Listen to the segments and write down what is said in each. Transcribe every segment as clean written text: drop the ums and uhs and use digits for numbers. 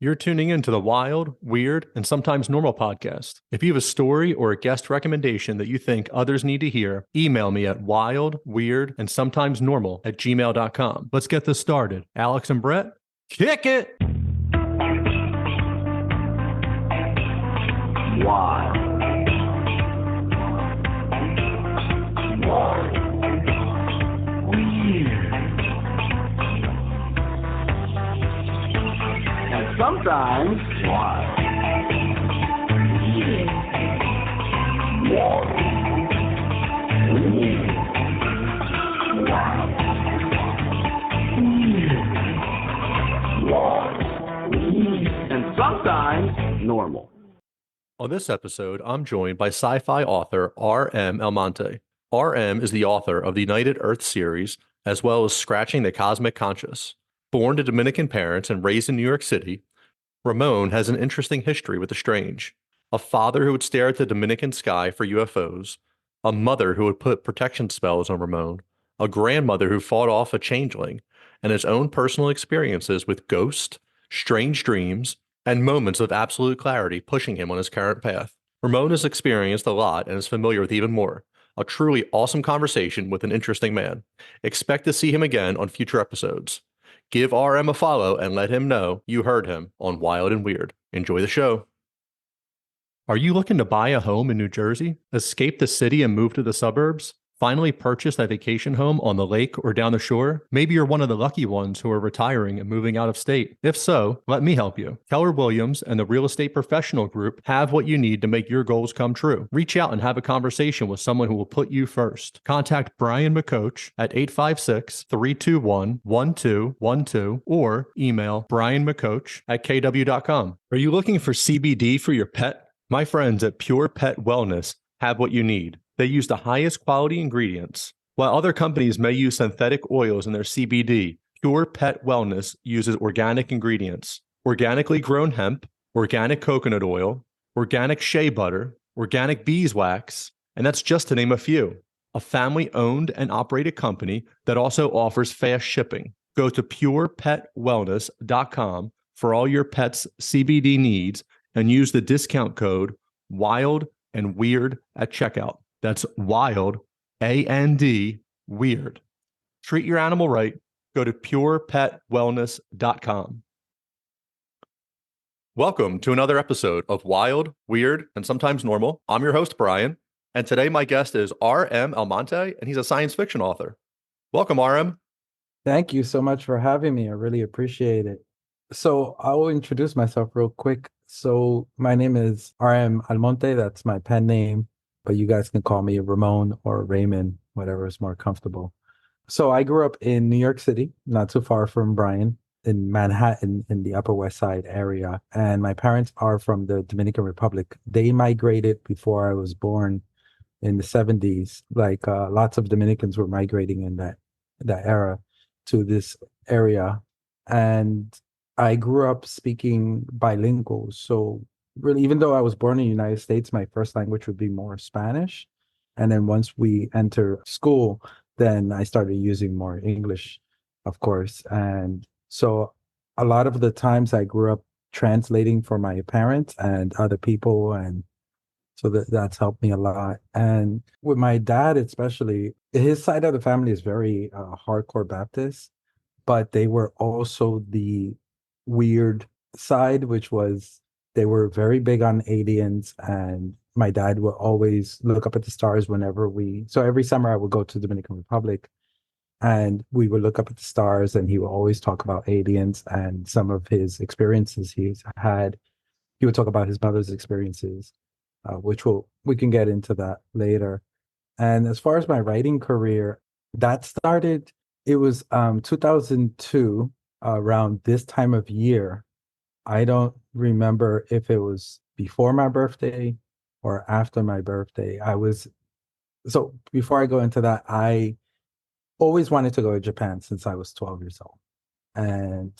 You're tuning into the Wild, Weird, and Sometimes Normal podcast. If you have a story or a guest recommendation that you think others need to hear, email me at wildweirdandsometimesnormal@gmail.com. Let's get this started. Alex and Brett, kick it! Wild. Wild. Weird. And sometimes wild. Weird. Wild. Weird. Wild. Weird. Wild. Weird. And sometimes normal. On this episode, I'm joined by sci-fi author R.M. Almonte. R.M. is the author of the United Earth series, as well as Scratching the Cosmic Conscious. Born to Dominican parents and raised in New York City, Ramon has an interesting history with the strange. A father who would stare at the Dominican sky for UFOs, a mother who would put protection spells on Ramon, a grandmother who fought off a changeling, and his own personal experiences with ghosts, strange dreams, and moments of absolute clarity pushing him on his current path. Ramon has experienced a lot and is familiar with even more. A truly awesome conversation with an interesting man. Expect to see him again on future episodes. Give RM a follow and let him know you heard him on Wild and Weird. Enjoy the show. Are you looking to buy a home in New Jersey? Escape the city and move to the suburbs? Finally purchase a vacation home on the lake or down the shore? Maybe you're one of the lucky ones who are retiring and moving out of state. If so, let me help you. Keller Williams and the Real Estate Professional Group have what you need to make your goals come true. Reach out and have a conversation with someone who will put you first. Contact Brian McCoach at 856-321-1212 or email brianmccoach@kw.com. Are you looking for CBD for your pet? My friends at Pure Pet Wellness have what you need. They use the highest quality ingredients. While other companies may use synthetic oils in their CBD, Pure Pet Wellness uses organic ingredients, organically grown hemp, organic coconut oil, organic shea butter, organic beeswax, and that's just to name a few. A family-owned and operated company that also offers fast shipping. Go to purepetwellness.com for all your pet's CBD needs and use the discount code WILD and WEIRD at checkout. That's WILD, A-N-D, weird. Treat your animal right. Go to purepetwellness.com. Welcome to another episode of Wild, Weird, and Sometimes Normal. I'm your host, Brian, and today my guest is R.M. Almonte, and he's a science fiction author. Welcome, R.M. Thank you so much for having me. I really appreciate it. So I will introduce myself real quick. So my name is R.M. Almonte. That's my pen name, but you guys can call me Ramon or Raymond, whatever is more comfortable. So I grew up in New York City, not too far from Bryan, in Manhattan, in the Upper West Side area. And my parents are from the Dominican Republic. They migrated before I was born in the 70s. Like lots of Dominicans were migrating in that era to this area. And I grew up speaking bilingual. So really, even though I was born in the United States, my first language would be more Spanish. And then once we enter school, then I started using more English, of course. And so a lot of the times I grew up translating for my parents and other people. And so that's helped me a lot. And with my dad, especially, his side of the family is very hardcore Baptist, but they were also the weird side, which was they were very big on aliens, and my dad would always look up at the stars so every summer I would go to the Dominican Republic and we would look up at the stars, and he would always talk about aliens and some of his experiences he's had. He would talk about his mother's experiences, which we can get into that later. And as far as my writing career, that started, it was 2002, around this time of year. I don't remember if it was before my birthday or after my birthday. So before I go into that, I always wanted to go to Japan since I was 12 years old. And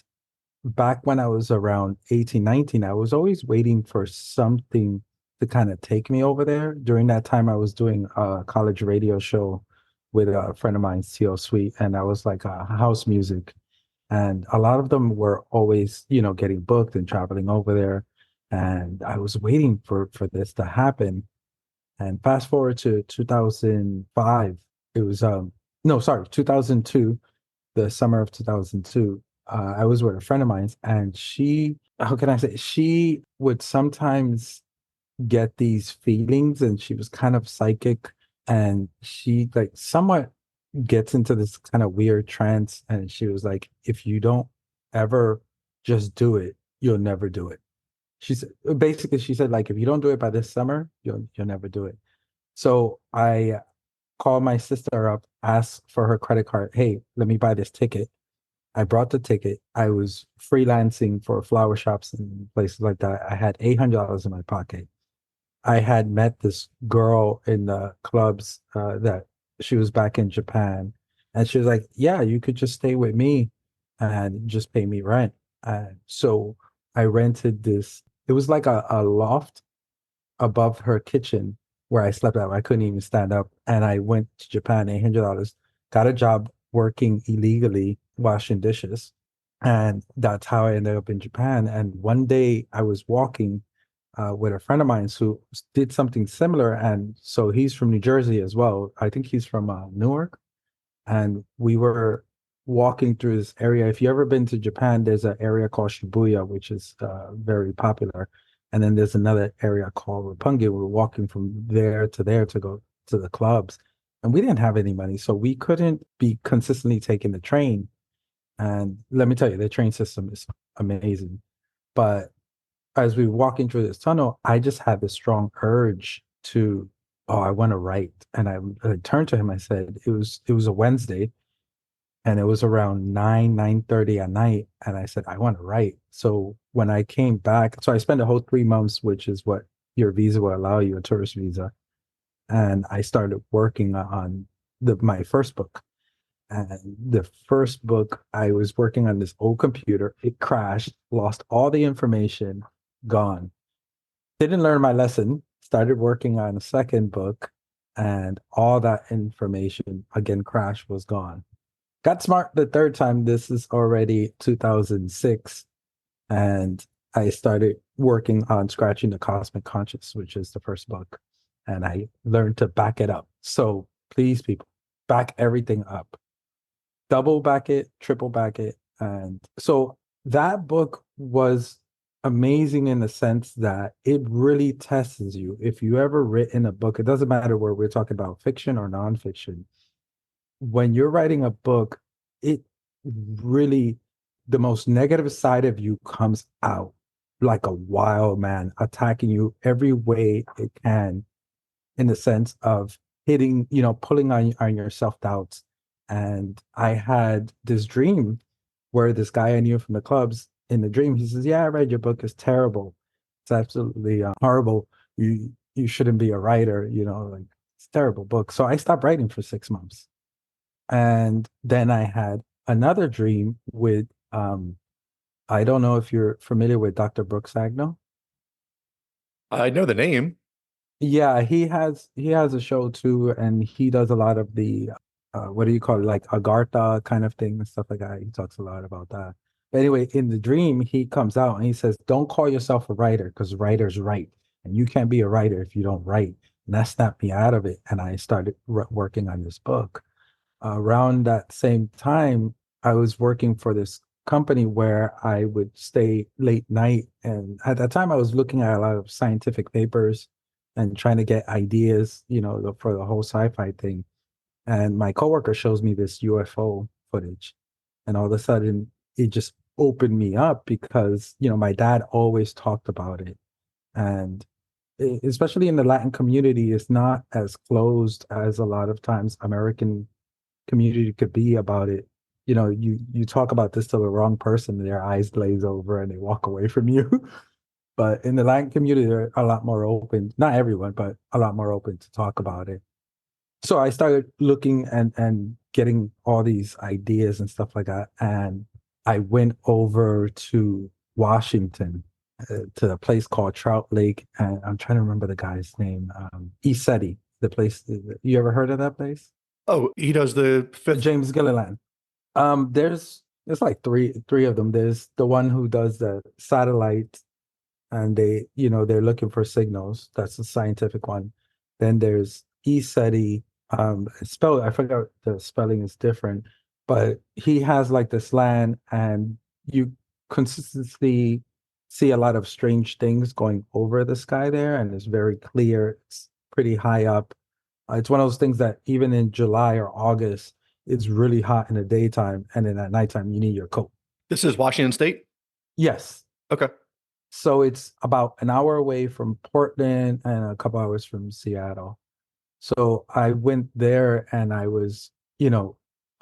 back when I was around 18, 19, I was always waiting for something to kind of take me over there. During that time, I was doing a college radio show with a friend of mine, C.O. Sweet, and I was like house music. And a lot of them were always, getting booked and traveling over there. And I was waiting for this to happen. And fast forward to 2005, it was no, sorry, 2002, the summer of 2002. I was with a friend of mine, and she, how can I say, she would sometimes get these feelings, and she was kind of psychic, and she like somewhat gets into this kind of weird trance, and she was like, if you don't ever just do it, you'll never do it. She said, basically, she said, like, if you don't do it by this summer, you'll never do it. So I called my sister up, asked for her credit card. Hey, let me buy this ticket. I brought the ticket. I was freelancing for flower shops and places like that. I had $800 in my pocket. I had met this girl in the clubs that she was back in Japan. And she was like, yeah, you could just stay with me and just pay me rent. So I rented this, it was like a loft above her kitchen where I slept at. I couldn't even stand up. And I went to Japan, $800, got a job working illegally, washing dishes. And that's how I ended up in Japan. And one day I was walking with a friend of mine who did something similar. And so he's from New Jersey as well. I think he's from Newark. And we were walking through this area. If you ever been to Japan, there's an area called Shibuya, which is very popular. And then there's another area called Roppongi. We were walking from there to go to the clubs. And we didn't have any money, so we couldn't be consistently taking the train. And let me tell you, the train system is amazing. But as we were walking through this tunnel, I just had this strong urge to, oh, I want to write. And I turned to him. I said, it was a Wednesday, and it was around 9:30 at night. And I said, I want to write. So when I came back, so I spent a whole 3 months, which is what your visa will allow you, a tourist visa. And I started working on my first book. And the first book, I was working on this old computer. It crashed, lost all the information, gone. Didn't learn my lesson, started working on a second book, and all that information again crashed, was gone. Got smart the third time. This is already 2006. And I started working on Scratching the Cosmic Conscious, which is the first book. And I learned to back it up. So please, people, back everything up. Double back it, triple back it. And so that book was amazing in the sense that it really tests you. If you ever written a book, it doesn't matter where we're talking about, fiction or nonfiction, when you're writing a book, it really, the most negative side of you comes out like a wild man, attacking you every way it can, in the sense of hitting, pulling on your self-doubts. And I had this dream where this guy I knew from the clubs, in the dream, he says, yeah, I read your book. It's terrible. It's absolutely horrible. You shouldn't be a writer, like, it's a terrible book. So I stopped writing for 6 months. And then I had another dream with, I don't know if you're familiar with Dr. Brooks Agno. I know the name. Yeah, he has a show too, and he does a lot of the what do you call it, like Agartha kind of thing and stuff like that. He talks a lot about that. But anyway, in the dream, he comes out and he says, "Don't call yourself a writer, because writers write, and you can't be a writer if you don't write." And that snapped me out of it, and I started working on this book. Around that same time, I was working for this company where I would stay late night. And at that time, I was looking at a lot of scientific papers and trying to get ideas, for the whole sci-fi thing. And my coworker shows me this UFO footage. And all of a sudden, it just opened me up because, my dad always talked about it. And especially in the Latin community, it's not as closed as a lot of times American community could be about it. You talk about this to the wrong person, their eyes glaze over and they walk away from you. But in the Latin community, they're a lot more open. Not everyone, but a lot more open to talk about it. So I started looking and getting all these ideas and stuff like that. And I went over to Washington, to a place called Trout Lake. And I'm trying to remember the guy's name. Isetti, the place. You ever heard of that place? Oh, he does the fifth. James Gilliland. There's It's like three of them. There's the one who does the satellite, and they're looking for signals. That's the scientific one. Then there's ESETI. I forgot the spelling is different, but he has like this land, and you consistently see a lot of strange things going over the sky there, and it's very clear. It's pretty high up. It's one of those things that even in July or August, it's really hot in the daytime, and then at nighttime you need your coat. This is Washington State. Yes. Okay. So it's about an hour away from Portland and a couple hours from Seattle. So I went there and I was,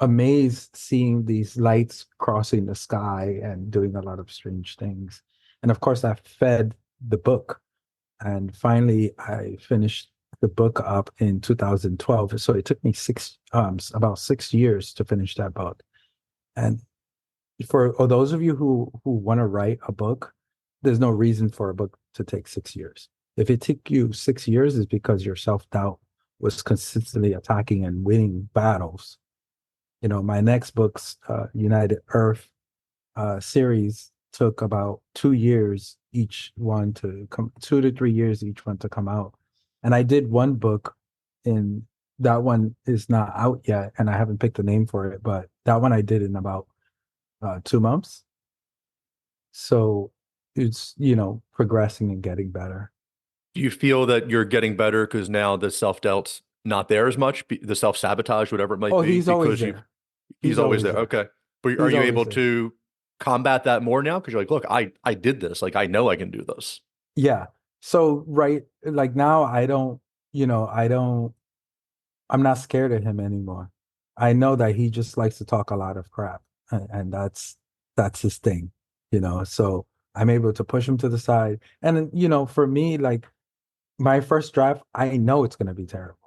amazed seeing these lights crossing the sky and doing a lot of strange things. And of course, I fed the book. And finally, I finished the book up in 2012. So it took me about 6 years to finish that book. And for those of you who want to write a book, there's no reason for a book to take 6 years. If it took you 6 years, it's because your self-doubt was consistently attacking and winning battles. My next book's United Earth series took about 2 years each one to come, 2 to 3 years each one to come out. And I did one book, and that one is not out yet, and I haven't picked a name for it, but that one I did in about 2 months. So it's, progressing and getting better. Do you feel that you're getting better because now the self-doubt's not there as much, the self-sabotage, whatever it might Oh, be, he's always because you there. he's always there. Okay. But are He's you always able there. to combat that more now? Because you're like, look, I did this. Like I know I can do this. Yeah. So right, like now I'm not scared of him anymore. I know that he just likes to talk a lot of crap, and that's his thing, So I'm able to push him to the side. And then, for me, like my first draft, I know it's going to be terrible.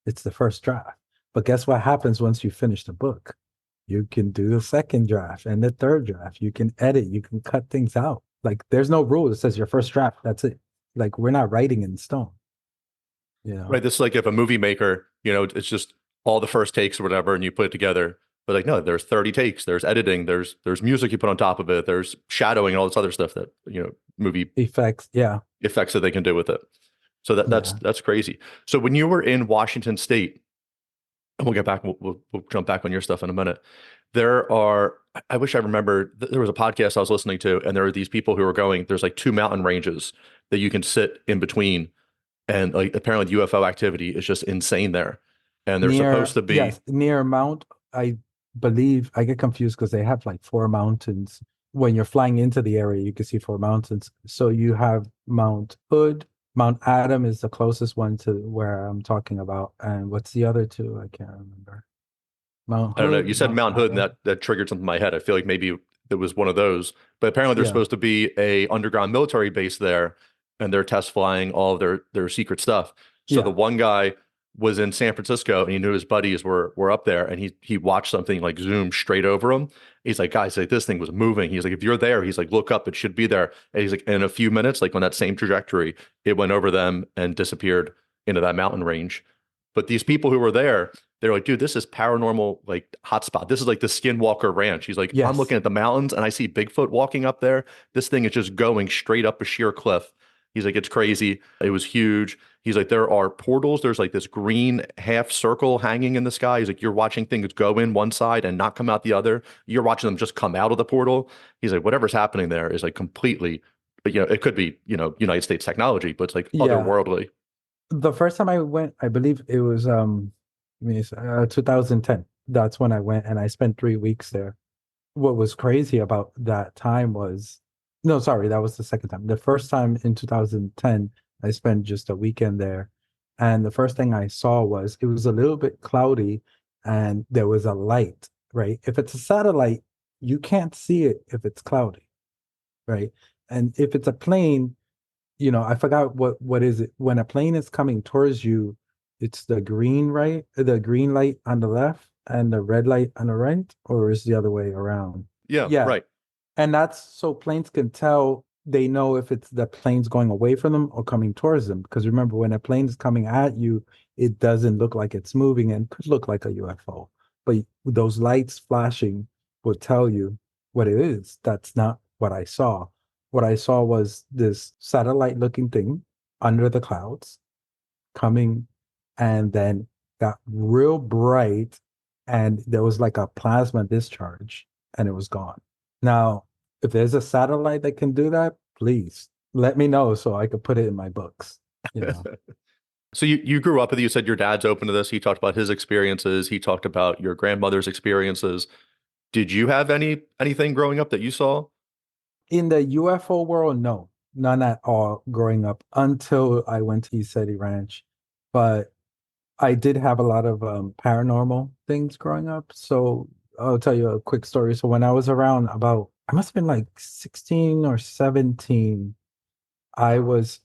It's the first draft. But guess what happens once you finish the book? You can do the second draft and the third draft. You can edit, you can cut things out. Like there's no rule that says your first draft, that's it. Like we're not writing in stone, you Right. know? This is like if a movie maker, it's just all the first takes or whatever, and you put it together. But like, no, there's 30 takes, there's editing, there's music you put on top of it, there's shadowing and all this other stuff that, movie Effects. Yeah. effects that they can do with it. So that's Yeah. that's crazy. So when you were in Washington State, and we'll get back, we'll jump back on your stuff in a minute. I wish I remember, there was a podcast I was listening to, and there were these people who were going, there's like two mountain ranges that you can sit in between. And like apparently UFO activity is just insane there. And they're supposed to be, Near Mount, I believe I get confused because they have like four mountains. When you're flying into the area, you can see four mountains. So you have Mount Hood, Mount Adam is the closest one to where I'm talking about. And what's the other two? I can't remember. Mount I don't know, you Hood, said Mount Mount Hood, and Adam. that triggered something in my head. I feel like maybe it was one of those. But apparently there's Yeah. supposed to be a underground military base there, and they're test flying all of their secret stuff. So the Yeah. one guy was in San Francisco, and he knew his buddies were up there, and he watched something like zoom straight over him. He's like, guys, like this thing was moving. He's like, if you're there, he's like, look up, it should be there. And he's like, in a few minutes, like on that same trajectory, it went over them and disappeared into that mountain range. But these people who were there, they're like, dude, this is paranormal, like hotspot. This is like the Skinwalker Ranch. He's like, I'm looking Yes. at the mountains and I see Bigfoot walking up there. This thing is just going straight up a sheer cliff. He's like, it's crazy. It was huge. He's like, there are portals. There's like this green half circle hanging in the sky. He's like, you're watching things go in one side and not come out the other. You're watching them just come out of the portal. He's like, whatever's happening there is like completely, it could be, United States technology, but it's like Yeah. otherworldly. The first time I went, I believe it was 2010. That's when I went, and I spent 3 weeks there. What was crazy about that time was, no, sorry, that was the second time. The first time in 2010, I spent just a weekend there. And the first thing I saw was it was a little bit cloudy and there was a light, right? If it's a satellite, you can't see it if it's cloudy, right? And if it's a plane, I forgot what is it. When a plane is coming towards you, it's the green, right? The green light on the left and the red light on the right, or is the other way around? Yeah, Yeah. right. And that's so planes can tell, they know if it's the plane's going away from them or coming towards them. Because remember, when a plane is coming at you, it doesn't look like it's moving and could look like a UFO. But those lights flashing will tell you what it is. That's not what I saw. What I saw was this satellite looking thing under the clouds coming, and then got real bright, and there was like a plasma discharge, and it was gone. Now, if there's a satellite that can do that, please let me know so I could put it in my books, you know. So you grew up with, you said your dad's open to this. He talked about his experiences. He talked about your grandmother's experiences. Did you have anything growing up that you saw? In the UFO world, no, none at all growing up until I went to Isetti Ranch. But I did have a lot of paranormal things growing up. So I'll tell you a quick story. So when I was around about, I must have been like 16 or 17, I was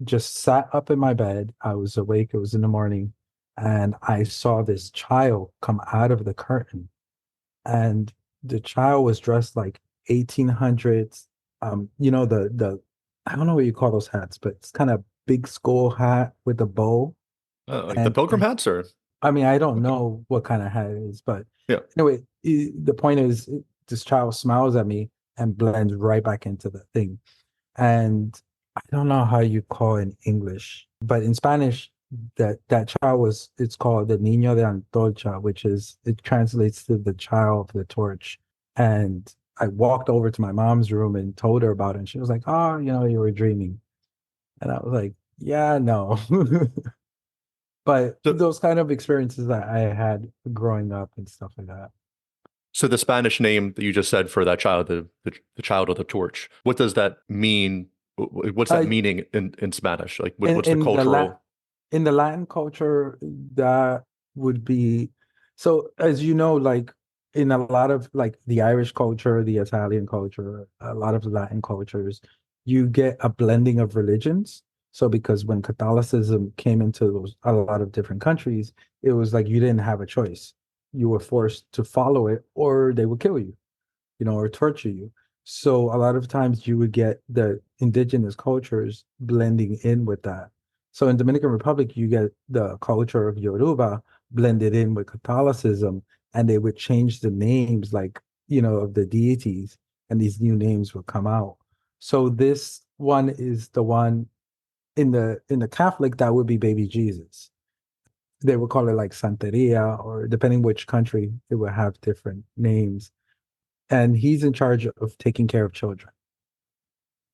just sat up in my bed. I was awake. It was in the morning. And I saw this child come out of the curtain. And the child was dressed like 1800s. The I don't know what you call those hats, but it's kind of big skull hat with a bow. Like the And pilgrim hats, or I mean, I don't know what kind of hat it is, but yeah. anyway, the point is, this child smiles at me and blends right back into the thing. And I don't know how you call it in English, but in Spanish, that child was, it's called the Niño de Antorcha, which is, it translates to the child of the torch. And I walked over to my mom's room and told her about it. And she was like, oh, you were dreaming. And I was like, yeah, no. But So those kind of experiences that I had growing up and stuff like that. so the Spanish name that you just said for that child, the child of the torch, what does that mean? What's that Uh, meaning in Spanish? Like in what's the in the cultural? in the Latin culture, that would be, so as you know, like in a lot of like the Irish culture, the Italian culture, a lot of the Latin cultures, you get a blending of religions. So because when Catholicism came into a lot of different countries, it was like you didn't have a choice. You were forced to follow it or they would kill you, or torture you. So a lot of times you would get the indigenous cultures blending in with that. So in Dominican Republic, you get the culture of Yoruba blended in with Catholicism, and they would change the names, like, of the deities, and these new names would come out. So this one is the one in the Catholic that would be baby Jesus. They would call it like Santeria, or depending which country, it would have different names, and he's in charge of taking care of children,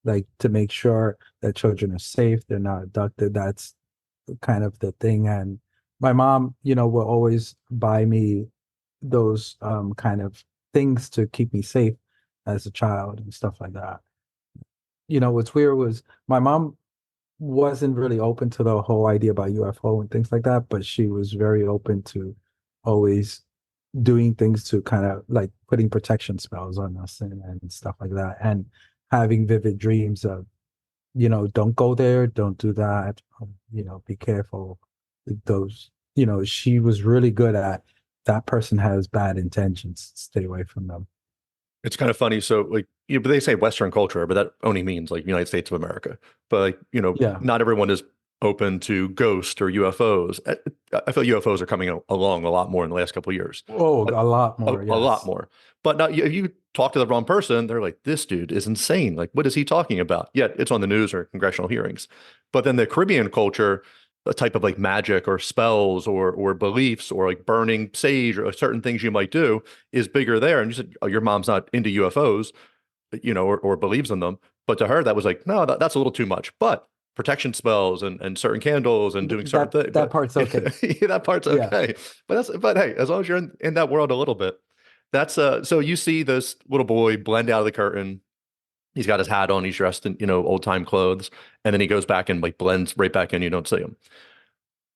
like to make sure that children are safe, they're not abducted. That's kind of the thing. And my mom, will always buy me those kind of things to keep me safe as a child and stuff like that. What's weird was my mom wasn't really open to the whole idea about UFO and things like that, but she was very open to always doing things to kind of like putting protection spells on us and stuff like that, and having vivid dreams of, don't go there, don't do that, be careful. Those, she was really good at, that person has bad intentions, stay away from them. It's kind of funny. So like, but they say Western culture, but that only means like United States of America. But like, Yeah. not everyone is open to ghosts or UFOs. I feel UFOs are coming along a lot more in the last couple of years. Oh, A, a lot a, more, a lot yes. more. But now if you talk to the wrong person, they're like, this dude is insane. Like, what is he talking about? Yet it's on the news or congressional hearings. But then the Caribbean culture, a type of like magic or spells or beliefs or like burning sage or certain things you might do is bigger there. And you said, oh, your mom's not into UFOs, or believes in them. But to her, that was like, no, that's a little too much. But protection spells and certain candles and doing certain That things, that but part's okay. yeah, that part's Yeah. okay. But hey, as long as you're in that world a little bit, that's so you see this little boy blend out of the curtain. He's got his hat on, he's dressed in, old time clothes, and then he goes back and like blends right back in, you don't see him.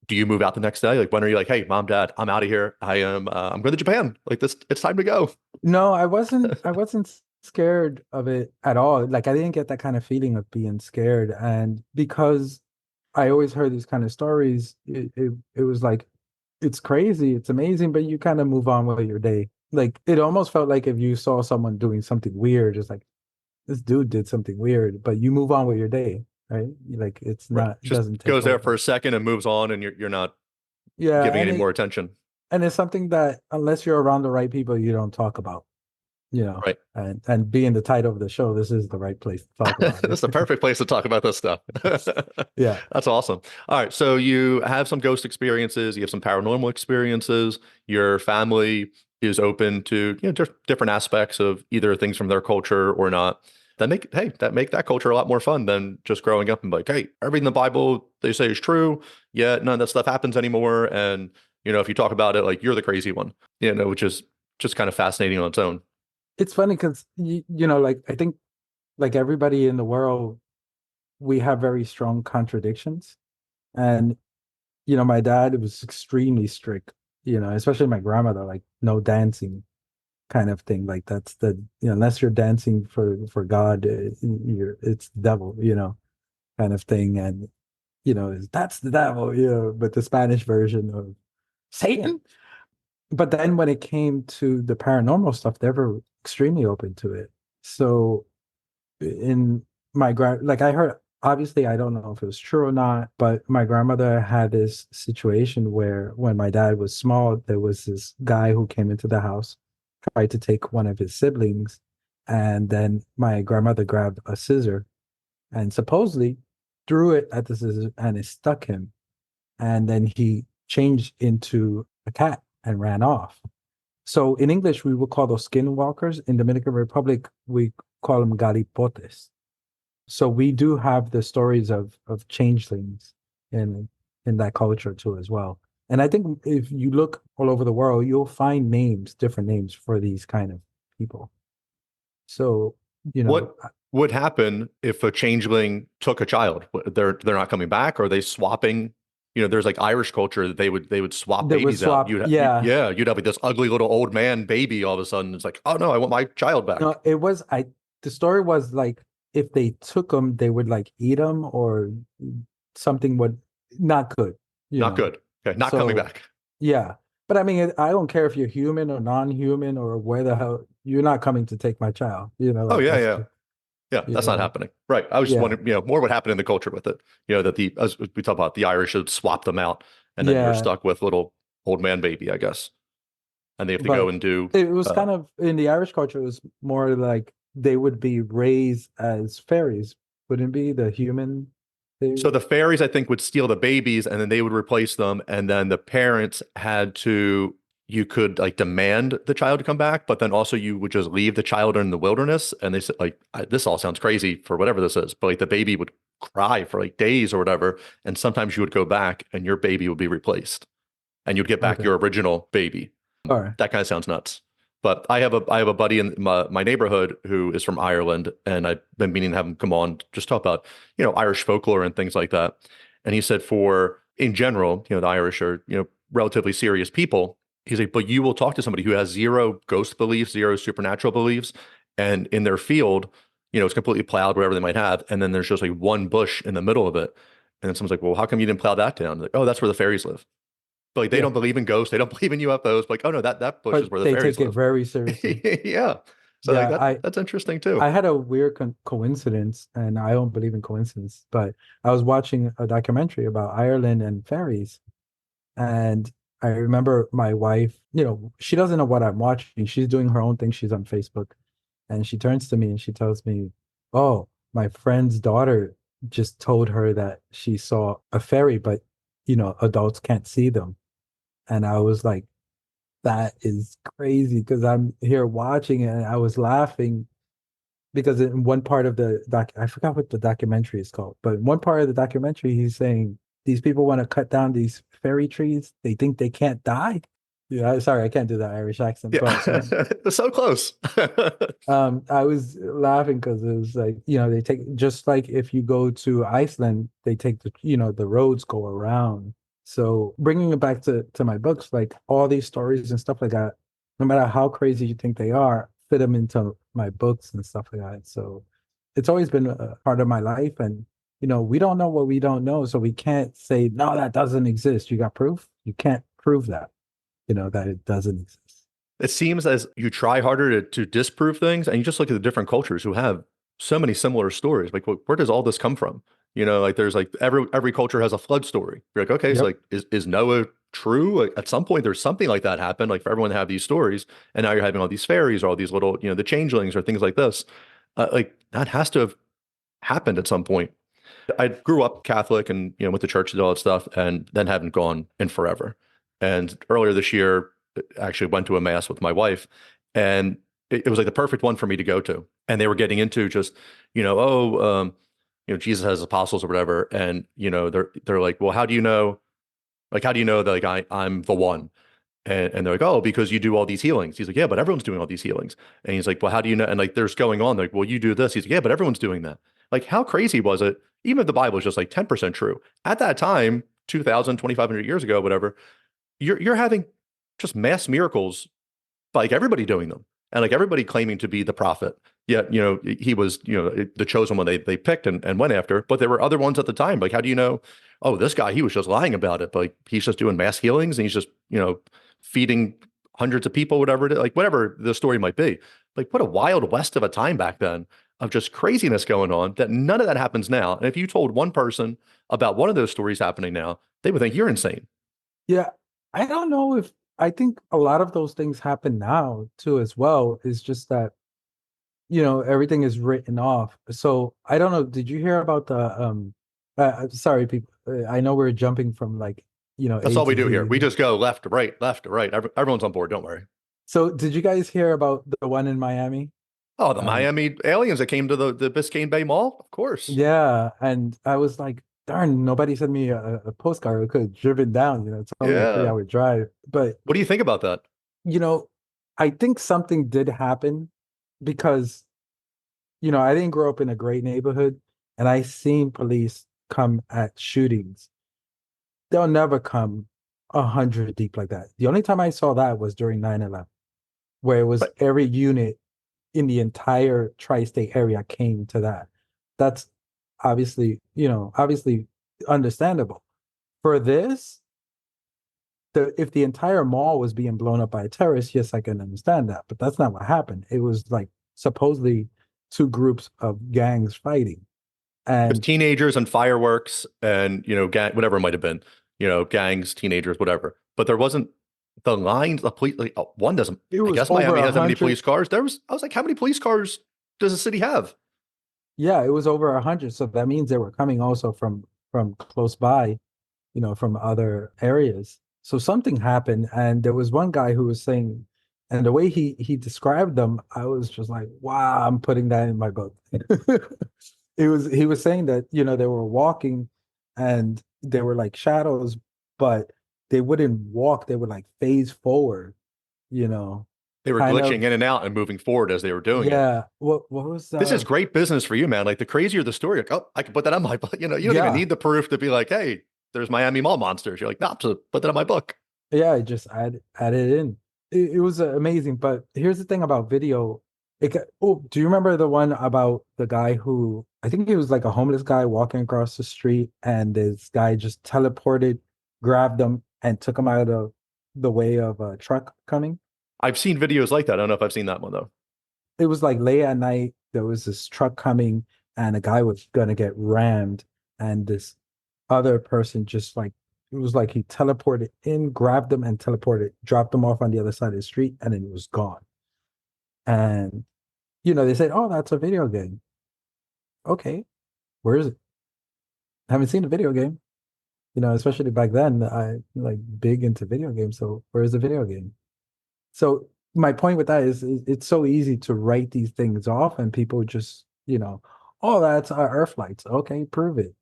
Do you move out the next day? Like when are you like, hey, mom, dad, I'm out of here. I'm going to Japan. Like this, it's time to go. No, I wasn't scared of it at all. Like I didn't get that kind of feeling of being scared. And because I always heard these kind of stories, it was like, it's crazy, it's amazing, but you kind of move on with your day. Like it almost felt like if you saw someone doing something weird, it's like, this dude did something weird, but you move on with your day, right? Like it's Right. not, it Just doesn't take goes there for over. a second and moves on, and you're not Yeah, giving and any more it attention. and it's something that unless you're around the right people, you don't talk about. you know, Right. and being the title of the show, this is the right place to talk about This it. is the perfect place to talk about this stuff. Yeah. That's awesome. All right. So you have some ghost experiences, you have some paranormal experiences, your family is open to, different aspects of either things from their culture or not. That make that culture a lot more fun than just growing up and like, hey, everything in the Bible they say is true, yet none of that stuff happens anymore. And, if you talk about it, like you're the crazy one, which is just kind of fascinating on its own. It's funny because like I think like everybody in the world, we have very strong contradictions. And my dad was extremely strict, especially my grandmother, like no dancing kind of thing. Like that's unless you're dancing for God, it's the devil, kind of thing. And that's the devil, but the Spanish version of Satan. But then when it came to the paranormal stuff, they were extremely open to it. So in like I heard, obviously I don't know if it was true or not, but my grandmother had this situation where when my dad was small, there was this guy who came into the house, tried to take one of his siblings, and then my grandmother grabbed a scissor and supposedly threw it at the scissors and it stuck him. And then he changed into a cat and ran off. So in English, we would call those skinwalkers. In Dominican Republic, we call them galipotes. So we do have the stories of changelings in that culture too as well. And I think if you look all over the world, you'll find different names for these kind of people. So, What would happen if a changeling took a child? They're not coming back? Or are they swapping? There's like Irish culture that they would swap they would babies out. swap, yeah. You'd have like this ugly little old man baby all of a sudden. It's like, oh no, I want my child back. No, the story was like if they took them, they would like eat them or something would not good, Not good. Okay, not coming So back. yeah. But I mean, I don't care if you're human or non-human or where the hell you're not coming to take my child. Oh Like yeah, that's yeah. Yeah, that's not happening. Right. I was just yeah, wondering, more what happened in the culture with it. That as we talk about, the Irish should swap them out, and then you're yeah. stuck with little old man baby, I guess, and they have to go But and do. it was kind of in the Irish culture, it was more like they would be raised as fairies, wouldn't be the human So thing. the fairies, I think, would steal the babies, and then they would replace them, and then the parents had to. You could like demand the child to come back, but then also you would just leave the child in the wilderness. And they said, like, this all sounds crazy for whatever this is, but like the baby would cry for like days or whatever, and sometimes you would go back and your baby would be replaced, and you'd get back Okay. your original baby. All right. That kind of sounds nuts. But I have a buddy in my neighborhood who is from Ireland, and I've been meaning to have him come on just talk about Irish folklore and things like that. And he said, for in general, the Irish are relatively serious people. He's like, but you will talk to somebody who has zero ghost beliefs, zero supernatural beliefs, and in their field, it's completely plowed, whatever they might have, and then there's just like one bush in the middle of it, and then someone's like, well, how come you didn't plow that down? Like, oh, that's where the fairies live. But like they Yeah. don't believe in ghosts, they don't believe in UFOs. But like, oh no, that bush is But where the they fairies take it live. very seriously. Yeah. So like Yeah, that's interesting too. I had a weird coincidence, and I don't believe in coincidence, but I was watching a documentary about Ireland and fairies, and I remember my wife, she doesn't know what I'm watching. She's doing her own thing. She's on Facebook, and she turns to me and she tells me, "Oh, my friend's daughter just told her that she saw a fairy, but adults can't see them." And I was like, that is crazy because I'm here watching it and I was laughing because in one part of the I forgot what the documentary is called, but in one part of the documentary, he's saying these people want to cut down these fairy trees. They think they can't die. Yeah, sorry, I can't do that Irish accent, but Yeah. So close. I was laughing because it was like, they take just like if you go to Iceland, they take the roads go around. So bringing it back to my books, like all these stories and stuff like that, no matter how crazy you think they are, fit them into my books and stuff like that. So it's always been a part of my life, and we don't know what we don't know, so we can't say no, that doesn't exist. You got proof? You can't prove that, that it doesn't exist. It seems as you try harder to disprove things, and you just look at the different cultures who have so many similar stories. Like, where does all this come from? Like there's like every culture has a flood story. You're like, okay, so Yep. like is Noah true? Like, at some point, there's something like that happened, like for everyone to have these stories, and now you're having all these fairies or all these little, the changelings or things like this. Like that has to have happened at some point. I grew up Catholic and went to church and all that stuff, and then haven't gone in forever. And earlier this year, actually went to a mass with my wife, and it was like the perfect one for me to go to. And they were getting into just, Jesus has apostles or whatever, and they're like, well, how do you know? Like, how do you know that like I'm the one? And they're like, oh, because you do all these healings. He's like, yeah, but everyone's doing all these healings. And he's like, well, how do you know? And like, there's going on. They're like, well, you do this. He's like, yeah, but everyone's doing that. Like, how crazy was it? Even if the Bible is just like 10% true at that time, 2000, 2500 years ago, whatever, you're having just mass miracles, like everybody doing them and like everybody claiming to be the prophet. Yet, he was, the chosen one they picked and went after. But there were other ones at the time. Like, how do you know? Oh, this guy, he was just lying about it. But like, he's just doing mass healings and he's just, feeding hundreds of people, whatever it is, like whatever the story might be. Like, what a wild west of a time back then of just craziness going on that none of that happens now. And if you told one person about one of those stories happening now, they would think you're insane. Yeah, I don't know if I think a lot of those things happen now too as well. It's just that everything is written off. So I don't know. Did you hear about the sorry, people. I know we're jumping from like That's A all we to do here. Z. We just go left to right, left to right. Everyone's on board. Don't worry. So did you guys hear about the one in Miami? Oh, the Um, Miami aliens that came to the Biscayne Bay Mall? Of course. yeah, and I was like, darn, nobody sent me a postcard. I could have driven down. It's only a Yeah. 3-hour drive, but What do you think about that? you know, I think something did happen because I didn't grow up in a great neighborhood, and I seen police come at shootings. They'll never come 100 deep like that. The only time I saw that was during 9/11, where it was But every unit in the entire tri-state area came to that. That's obviously understandable. For this, if the entire mall was being blown up by a terrorist, yes, I can understand that. But that's not what happened. It was like supposedly two groups of gangs fighting. it was And teenagers and fireworks and whatever it might have been, gangs, teenagers, whatever. But there wasn't the lines. The police, like, one doesn't. it I was guess over Miami a has that many hundred. police cars. I was like, how many police cars does the city have? Yeah, it was over 100. So that means they were coming also from close by, from other areas. So something happened, and there was one guy who was saying, and the way he described them, I was just like, wow, I'm putting that in my book. He was saying that, they were walking and they were like shadows, but they wouldn't walk, they would like phase forward, you know, They were kind glitching of. in and out and moving forward as they were doing it. Yeah. What was This is great business for you, man. Like the crazier the story, like, oh, I can put that on my book. You don't even yeah. need the proof to be like, hey, there's Miami Mall monsters. You're like, nah, so put that on my book. Yeah, I just added it in. It was amazing. But here's the thing about video. Do you remember the one about the guy who I think he was like a homeless guy walking across the street, and this guy just teleported, grabbed him, and took him out of the way of a truck coming? I've seen videos like that. I don't know if I've seen that one though. It was like late at night. There was this truck coming, and a guy was gonna get rammed, and this other person just like it was like he teleported in, grabbed them, and teleported, dropped them off on the other side of the street, and then he was gone. And they said, "Oh, that's a video game." Okay, where is it? I haven't seen a video game. Especially back then, I like big into video games. So where is the video game? So my point with that is it's so easy to write these things off, and people just, oh, that's our Earth lights. Okay, prove it.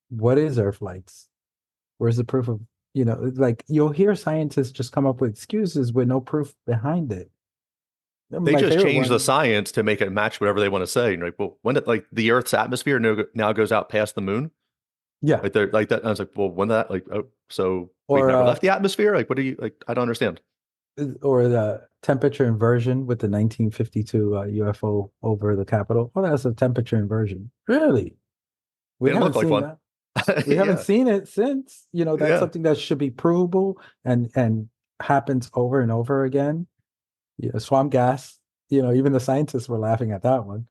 What is Earth lights? Where's the proof of, like you'll hear scientists just come up with excuses with no proof behind it. They My just favorite change the one, science to make it match whatever they want to say. And like, well, when it like the Earth's atmosphere now goes out past the moon, yeah, like they're like that. And I was like, well, when that like, oh, so we've or never left the atmosphere. Like, what do you like? I don't understand. the temperature inversion with the 1952 UFO over the Capitol. Oh, that's a temperature inversion. Really? They We don't haven't look like seen one. that. We haven't Yeah, seen it since. That's yeah. something that should be provable and happens over and over again. Swamp gas. Even the scientists were laughing at that one.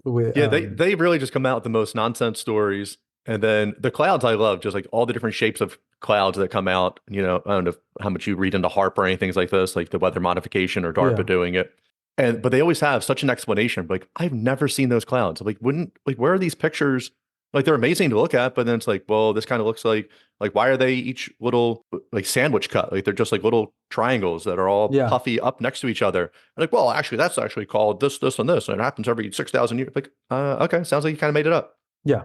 With Yeah, they really just come out with the most nonsense stories. And then the clouds I love, just like all the different shapes of clouds that come out. You know, I don't know how much you read into HARP or anything like this, like the weather modification or DARPA Yeah. doing it. And but they always have such an explanation. Like, I've never seen those clouds. Like, wouldn't like where are these pictures? Like they're amazing to look at, but then it's like, well, this kind of looks like why are they each little like sandwich cut? Like they're just like little triangles that are all Yeah. puffy up next to each other. And like, well, actually, that's actually called this, this, and this, and it happens every 6,000 years. Like, okay, sounds like you kind of made it up. Yeah.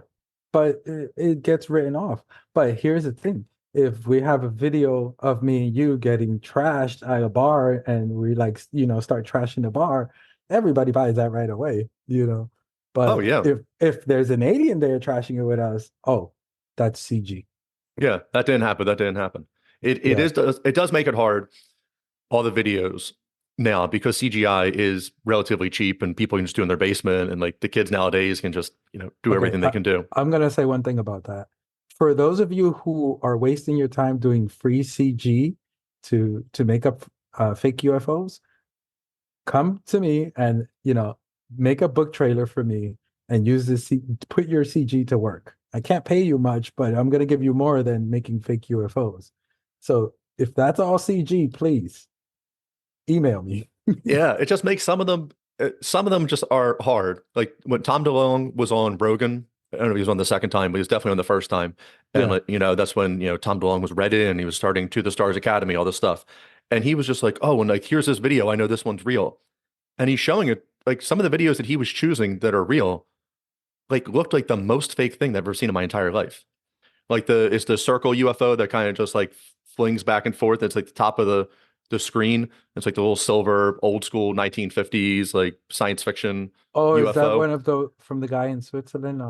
But it gets written off. But here's the thing. If we have a video of me and you getting trashed at a bar and we like, start trashing the bar, everybody buys that right away, you know. Oh But yeah. if there's an alien there trashing it with us, oh, that's CG. Yeah, that didn't happen. That didn't happen. Yeah. It does make it hard, all the videos now, because CGI is relatively cheap and people can just do it in their basement, and like the kids nowadays can just, do Okay. everything they can do. I'm gonna say one thing about that. For those of you who are wasting your time doing free CG to make up fake UFOs, come to me and make a book trailer for me and use put your CG to work. I can't pay you much, but I'm going to give you more than making fake UFOs. So if that's all CG, please email me. Yeah, it just makes some of them just are hard. Like when Tom DeLonge was on Rogan, I don't know if he was on the second time, but he was definitely on the first time. And Yeah. like, that's when, Tom DeLonge was read in and he was starting To the Stars Academy, all this stuff. And he was just like, oh, and like, here's this video. I know this one's real. And he's showing it, like some of the videos that he was choosing that are real, like looked like the most fake thing I've ever seen in my entire life. Like it's the circle UFO that kind of just like flings back and forth. It's like the top of the screen. It's like the little silver old school 1950s like science fiction Oh, is that UFO. one of the from the guy in Switzerland?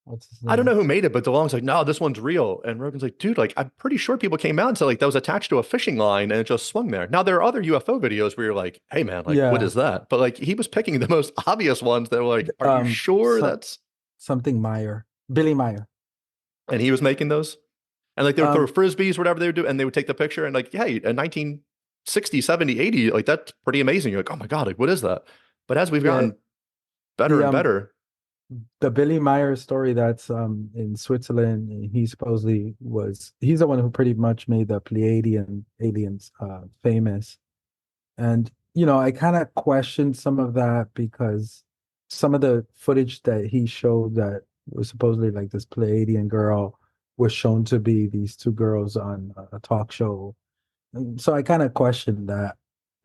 What's his I don't name? know who made it, but DeLonge's like, no, this one's real. And Rogan's like, dude, like I'm pretty sure people came out and said like that was attached to a fishing line and it just swung there. Now there are other UFO videos where you're like, hey man, like what Yeah. is that? But like he was picking the most obvious ones that were like, are you Um, sure some that's something Meyer, Billy Meyer. and he was making those? And like they would throw Um, frisbees, whatever they would do, and they would take the picture and like, hey, in 1960, 70, 80, like that's pretty amazing. You're like, oh my God, like what is that? But as we've yeah, gotten better the and better, the Billy Meyer story that's in Switzerland, he's the one who pretty much made the Pleiadian aliens famous. And I kind of questioned some of that because some of the footage that he showed that was supposedly like this Pleiadian girl was shown to be these two girls on a talk show. And so I kind of questioned that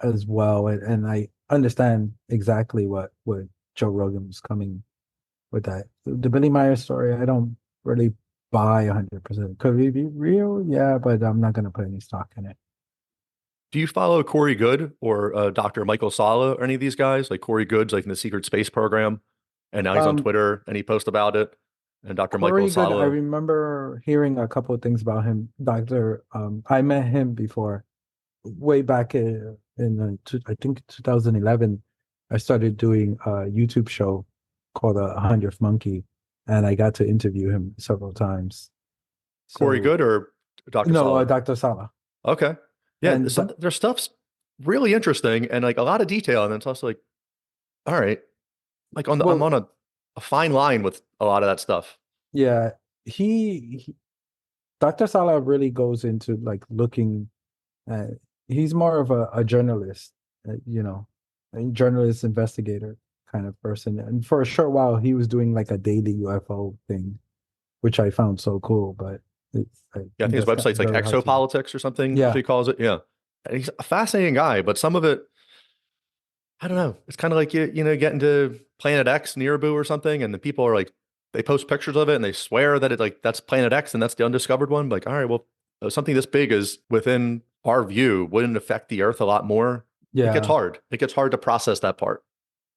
as well. And I understand exactly what Joe Rogan was coming with that. The Billy Meyer story, I don't really buy 100%. Could it be real? Yeah, but I'm not going to put any stock in it. do you follow Corey Good or Dr. Michael Sala or any of these guys? Like Corey Good's like in the secret space program, and now he's on Um, Twitter and he posts about it. And Dr. Michael Corey Good, I Sala, remember hearing a couple of things about him. I met him before, way back I think 2011. I started doing a YouTube show called The 100th Monkey, and I got to interview him several times. Corey So, Good or Dr. no, Sala? Dr. Sala. Okay. Yeah, And their stuff's really interesting and like a lot of detail. And it's also like, all right, like I'm well, on a fine line with a lot of that stuff. yeah, he Dr. Sala really goes into like looking at, he's more of a journalist, a journalist investigator kind of person. And for a short while, he was doing like a daily UFO thing, which I found so cool. But I Yeah, I think think his that's gotten website's like very hard to do. exopolitics or something, that's what Yeah, he calls it. Yeah. And he's a fascinating guy, but some of it, I don't know. It's kind of like you get into Planet X, Nearbu or something, and the people are like, they post pictures of it and they swear that it like that's Planet X and that's the undiscovered one. Like, all right, well, something this big is within our view wouldn't affect the Earth a lot more. It gets yeah, hard. It gets hard to process that part.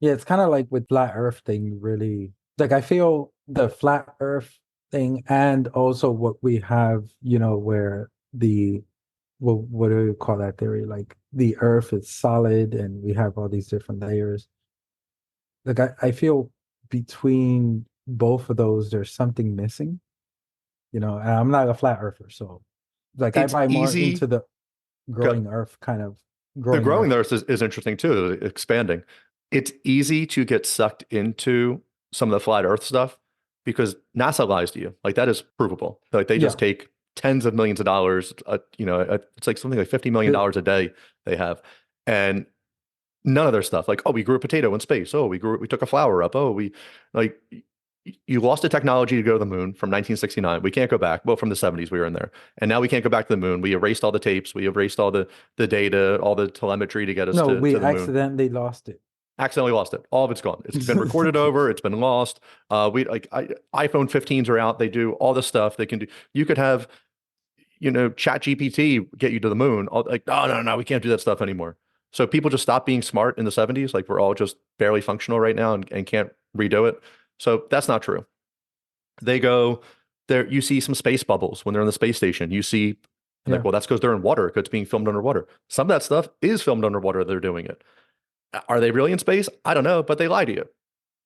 yeah. It's kind of like with flat Earth thing, really. Like I feel the flat Earth thing, and also what we have, where what do you call that theory? Like the Earth is solid, and we have all these different layers. Like I feel between both of those, there's something missing. And I'm not a flat earther, so like I It's buy more easy. into the growing Earth kind of The growing growing Earth. Earth is interesting too, expanding. It's easy to get sucked into some of the flat Earth stuff because NASA lies to you. Like that is provable. Like they Yeah. just take tens of millions of dollars. It's like something like $50 million The- a day they have, and none of their stuff. Like, oh, we grew a potato in space. Oh, we took a flower up. Oh, we like you lost the technology to go to the moon from 1969. We can't go back. Well, from the 70s we were in there, and now we can't go back to the moon. We erased all the tapes. We erased all the data, all the telemetry to get us no, we to the moon. accidentally lost it. Accidentally lost it. All of it's gone. It's been recorded over. It's been lost. iPhone 15s are out. They do all the stuff they can do. You could have, Chat GPT get you to the moon. Like, no, no, no, we can't do that stuff anymore. So people just stopped being smart in the 70s. Like we're all just barely functional right now and can't redo it. So that's not true. They go there. You see some space bubbles when they're on the space station. You see, Yeah. like, well, that's because they're in water, because it's being filmed underwater. Some of that stuff is filmed underwater. They're doing it. Are they really in space? I don't know, but they lie to you.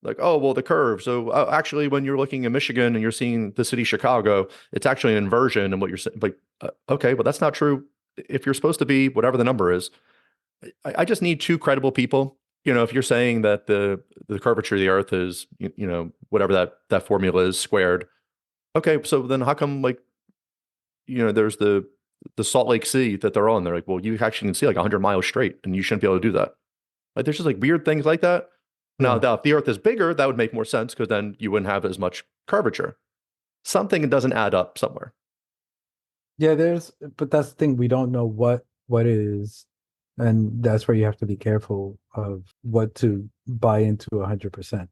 Like, oh, well, the curve. So actually, when you're looking at Michigan and you're seeing the city Chicago, it's actually an inversion. And what you're saying, like, okay, well, that's not true. If you're supposed to be whatever the number is, I just need two credible people. If you're saying that the curvature of the Earth is, whatever that formula is squared. Okay, so then how come, like, there's the Salt Lake Sea that they're on? They're like, well, you actually can see like 100 miles straight, and you shouldn't be able to do that. Like, there's just like weird things like that. Now, Yeah. if the Earth is bigger, that would make more sense because then you wouldn't have as much curvature. Something doesn't add up somewhere. Yeah, but that's the thing, we don't know what it is, and that's where you have to be careful of what to buy into 100%. Yeah, I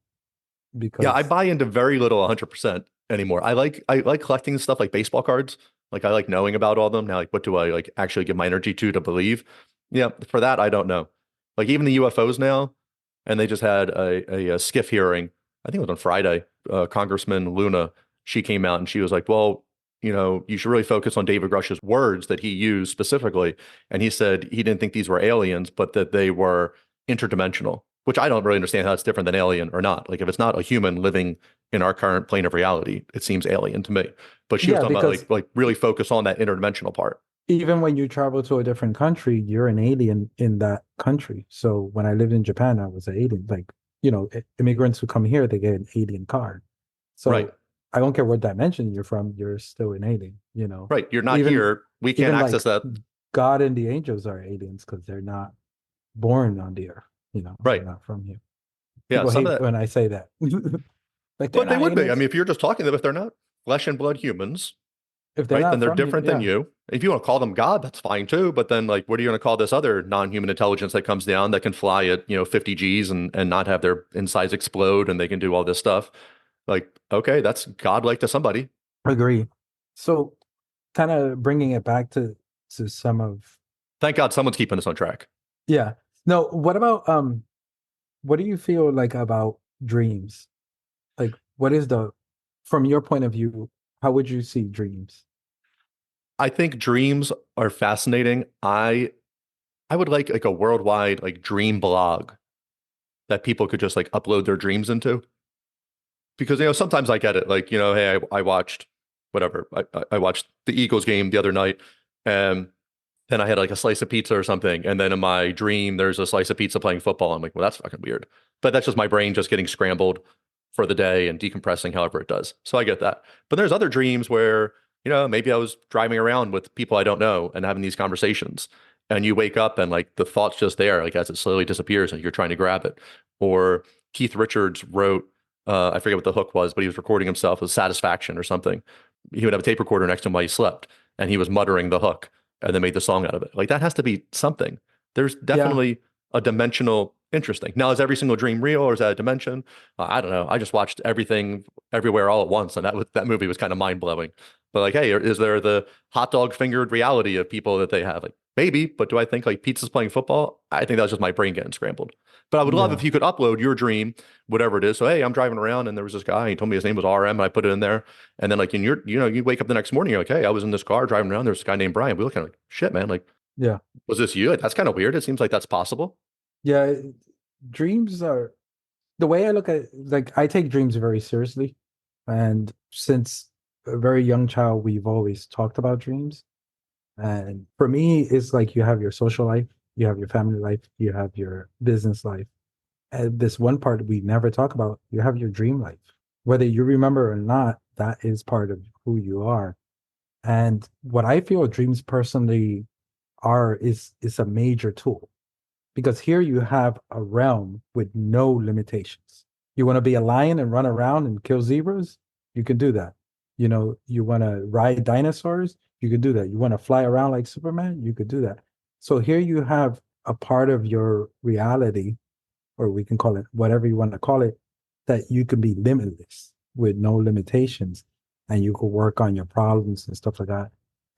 Because buy into very little 100% anymore. I like collecting stuff like baseball cards. Like I like knowing about all of them. Now, like what do I like actually give my energy to believe? Yeah, for that I don't know. Like even the UFOs now, and they just had a skiff hearing. I think it was on Friday. Congressman Luna, she came out and she was like, "Well, you should really focus on David Grush's words that he used specifically." And he said he didn't think these were aliens, but that they were interdimensional, which I don't really understand how it's different than alien or not. Like if it's not a human living in our current plane of reality, it seems alien to me. But she was yeah, talking about because like really focus on that interdimensional part. even when you travel to a different country, you're an alien in that country. So when I lived in Japan, I was an alien. Like, immigrants who come here, they get an alien card. Right. So I don't care what dimension you're from, you're still an alien, Right. You're not Even here. We can't even access like that. God and the angels are aliens because they're not born on the earth, they're Right. not from here. Yeah. People Some hate of that. when I say that. Like they're But they not would be. I aliens. mean, if you're just talking to them, if they're not flesh and blood humans, If they're right, then not they're from here, different than yeah. you. If you want to call them God, that's fine too. But then, like, what are you going to call this other non-human intelligence that comes down that can fly at 50 Gs and not have their insides explode and they can do all this stuff? Like, okay, that's godlike to somebody. Agree. So kind of bringing it back to some of Thank God someone's keeping us on track. yeah. No, what do you feel like about dreams? Like what is from your point of view, how would you see dreams? I think dreams are fascinating. I would like a worldwide like dream blog that people could just like upload their dreams into. Because sometimes I get it. Like, hey, I watched whatever. I watched the Eagles game the other night, and then I had like a slice of pizza or something. And then in my dream, there's a slice of pizza playing football. I'm like, well, that's fucking weird. But that's just my brain just getting scrambled for the day and decompressing however it does. So I get that. But there's other dreams where, maybe I was driving around with people I don't know and having these conversations. And you wake up and like the thought's just there, like as it slowly disappears and you're trying to grab it. Or Keith Richards wrote, I forget what the hook was, but he was recording himself with Satisfaction or something. He would have a tape recorder next to him while he slept, and he was muttering the hook and then made the song out of it. Like that has to be something. There's Yeah. definitely a dimensional interesting. Now, is every single dream real or is that a dimension? I don't know. I just watched everything everywhere all at once, and that movie was kind of mind blowing. But like, hey, is there the hot dog fingered reality of people that they have? Like maybe, but do I think like pizza's playing football? I think that's just my brain getting scrambled. But I would love Yeah. if you could upload your dream, whatever it is. So hey, I'm driving around and there was this guy. He told me his name was RM, and I put it in there. And then like in you wake up the next morning, you're like, hey, I was in this car driving around. There's this guy named Brian. We look at like, shit, man. Like, Yeah. was this you? Like, that's kind of weird. It seems like that's possible. Yeah. Dreams are the way I look at it, like I take dreams very seriously. And since a very young child, we've always talked about dreams. And for me, it's like you have your social life, you have your family life, you have your business life. And this one part we never talk about, you have your dream life. whether you remember or not, that is part of who you are. And what I feel dreams personally are is a major tool, because here you have a realm with no limitations. You want to be a lion and run around and kill zebras? You can do that. You want to ride dinosaurs? You can do that. You want to fly around like Superman? You could do that. So here you have a part of your reality, or we can call it whatever you want to call it, that you can be limitless with no limitations, and you can work on your problems and stuff like that.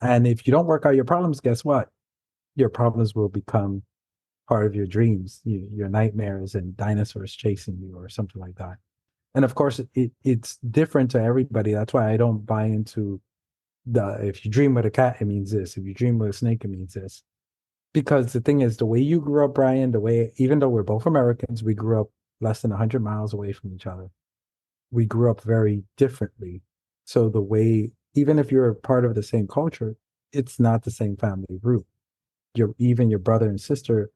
And if you don't work out your problems, guess what? Your problems will become part of your dreams, your nightmares, and dinosaurs chasing you or something like that. And of course, it's different to everybody. That's why I don't buy into the if you dream with a cat, it means this. If you dream with a snake, it means this. Because the thing is, the way you grew up, Brian, the way, even though we're both Americans, we grew up less than 100 miles away from each other. We grew up very differently. So the way, even if you're a part of the same culture, it's not the same family root. Even your brother and sister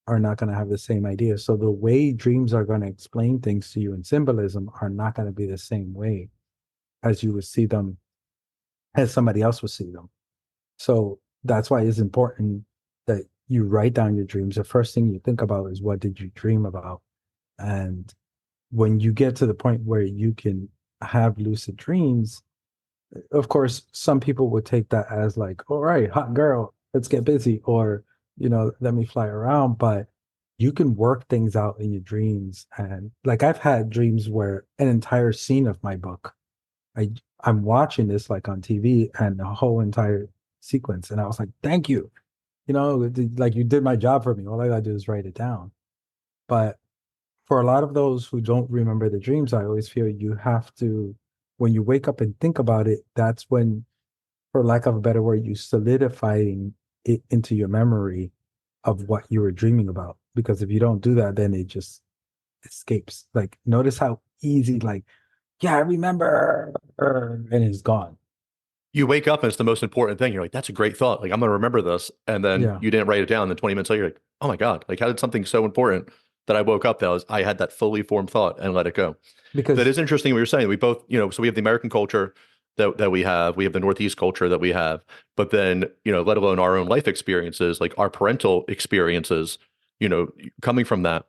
are not going to have the same idea. So the way dreams are going to explain things to you in symbolism are not going to be the same way as you would see them, as somebody else would see them. So that's why it's important that you write down your dreams. The first thing you think about is, what did you dream about? And when you get to the point where you can have lucid dreams, of course, some people would take that as like, all right, hot girl, let's get busy, or, let me fly around. But you can work things out in your dreams. And like, I've had dreams where an entire scene of my book, I, I'm watching this like on TV, and the whole entire sequence. And I was like, thank you. Like, you did my job for me. All I gotta do is write it down. But for a lot of those who don't remember the dreams, I always feel you have to, when you wake up and think about it, that's when, for lack of a better word, you solidifying it into your memory of what you were dreaming about. Because if you don't do that, then it just escapes. Like, notice how easy, like, yeah, I remember, and it's gone. You wake up and it's the most important thing. You're like, that's a great thought. Like, I'm going to remember this. And then Yeah, you didn't write it down. Then 20 minutes later, you're like, oh my God, like how did something so important that I woke up that I had that fully formed thought and let it go. That because is interesting what you're saying. We both, so we have the American culture that we have the Northeast culture that we have, but then, let alone our own life experiences, like our parental experiences, you know, coming from that,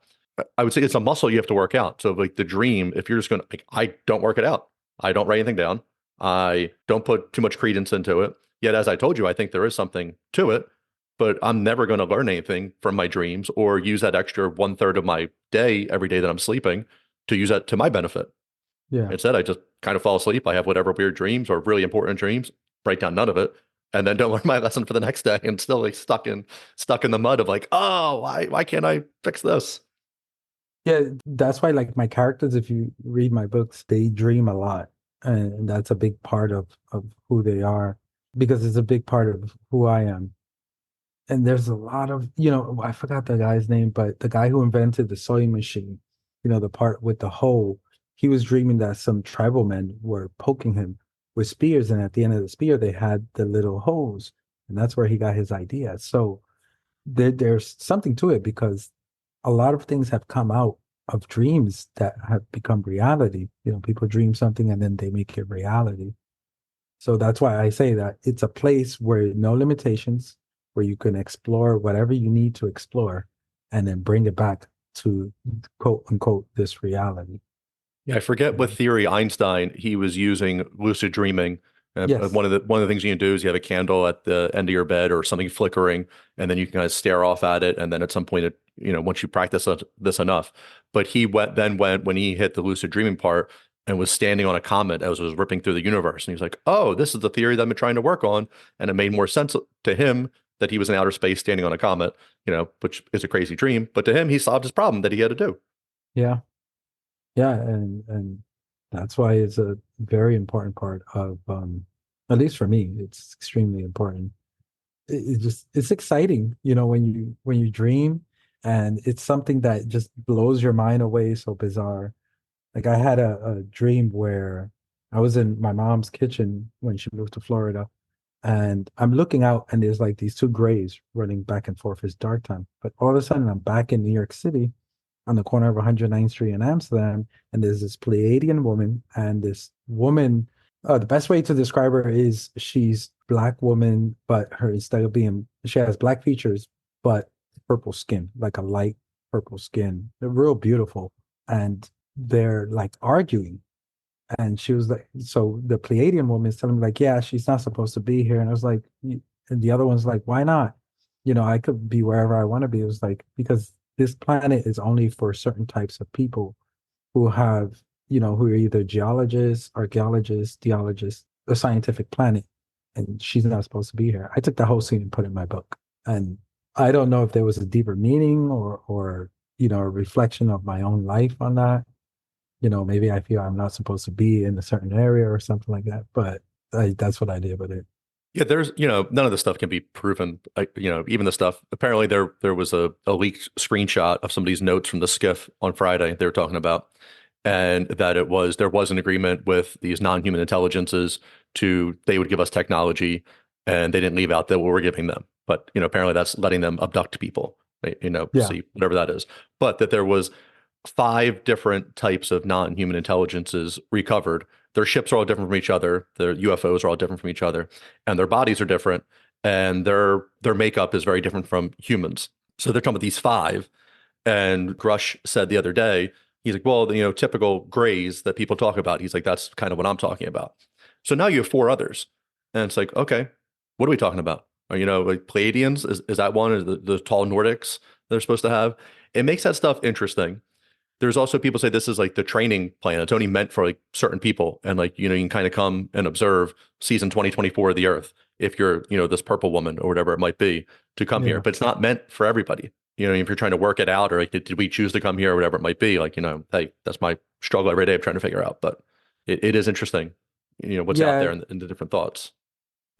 I would say it's a muscle you have to work out. So like the dream, if you're just going to, like, I don't work it out. I don't write anything down. I don't put too much credence into it. Yet, as I told you, I think there is something to it, but I'm never going to learn anything from my dreams or use that extra one third of my day every day that I'm sleeping to use that to my benefit. yeah. Instead, I just kind of fall asleep. I have whatever weird dreams or really important dreams, write down none of it, and then don't learn my lesson for the next day and still like stuck in the mud of like, oh, why can't I fix this? Yeah, that's why, like, my characters, if you read my books, they dream a lot. And that's a big part of who they are, because it's a big part of who I am. And there's a lot of, I forgot the guy's name, but the guy who invented the sewing machine, the part with the hole, he was dreaming that some tribal men were poking him with spears. And at the end of the spear, they had the little holes. And that's where he got his idea. So there's something to it, because a lot of things have come out of dreams that have become reality. People dream something and then they make it reality. So that's why I say that it's a place where no limitations, where you can explore whatever you need to explore and then bring it back to, quote unquote, this reality. Yeah, I forget what Mhm. theory Einstein he was using lucid dreaming. Yes. One of the things you can do is you have a candle at the end of your bed or something flickering, and then you can kind of stare off at it, and then at some point, once you practice this enough. But he went when he hit the lucid dreaming part and was standing on a comet as it was ripping through the universe, and he was like, "Oh, this is the theory that I've been trying to work on," and it made more sense to him that he was in outer space standing on a comet, which is a crazy dream, but to him, he solved his problem that he had to do. Yeah. Yeah. And that's why it's a very important part of, at least for me, it's extremely important. It's exciting, when you dream, and it's something that just blows your mind away, so bizarre. Like, I had a dream where I was in my mom's kitchen when she moved to Florida, and I'm looking out, and there's like these two grays running back and forth. It's dark time, but all of a sudden I'm back in New York City, on the corner of 109th Street in Amsterdam, and there's this Pleiadian woman, and this woman. The best way to describe her is she's black woman, but her instead of being she has black features, but purple skin, like a light purple skin. They're real beautiful, and they're like arguing. And she was like, so the Pleiadian woman is telling me like, yeah, she's not supposed to be here. And I was like, and the other one's like, why not? I could be wherever I want to be. It was like, because this planet is only for certain types of people who have, who are either geologists, archaeologists, geologists, a scientific planet. And she's not supposed to be here. I took the whole scene and put it in my book. And I don't know if there was a deeper meaning or a reflection of my own life on that. Maybe I feel I'm not supposed to be in a certain area or something like that. But that's what I did with it. Yeah, there's, none of this stuff can be proven. Even the stuff, apparently there was a leaked screenshot of somebody's notes from the skiff on Friday they were talking about, and that there was an agreement with these non-human intelligences they would give us technology, and they didn't leave out that what we're giving them. But, apparently that's letting them abduct people, Yeah. see whatever that is. But that there was 5 different types of non-human intelligences recovered. Their ships are all different from each other. Their UFOs are all different from each other, and their bodies are different, and their makeup is very different from humans. So they're talking about these 5. And Grush said the other day, he's like, well, typical grays that people talk about. He's like, that's kind of what I'm talking about. So now you have 4 others, and it's like, okay, what are we talking about? Like Pleiadians? Is that one? Is the tall Nordics they're supposed to have? It makes that stuff interesting. There's also people say this is like the training plan. It's only meant for like certain people. And like, you can kind of come and observe season 2024 of the Earth if you're, this purple woman or whatever it might be to come here. Yeah. But it's not meant for everybody. If you're trying to work it out or like, did we choose to come here or whatever it might be? Like, hey, that's my struggle every day of trying to figure out. But it is interesting, what's out there Yeah. and the different thoughts.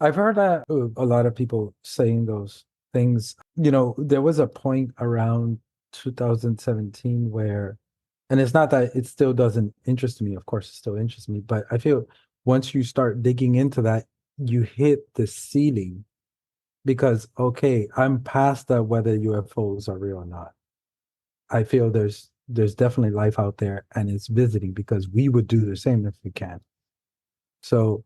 I've heard that a lot of people saying those things. There was a point around 2017 where, and it's not that it still doesn't interest me, of course, it still interests me, but I feel once you start digging into that, you hit the ceiling because, okay, I'm past that whether UFOs are real or not. I feel there's definitely life out there and it's visiting because we would do the same if we can. So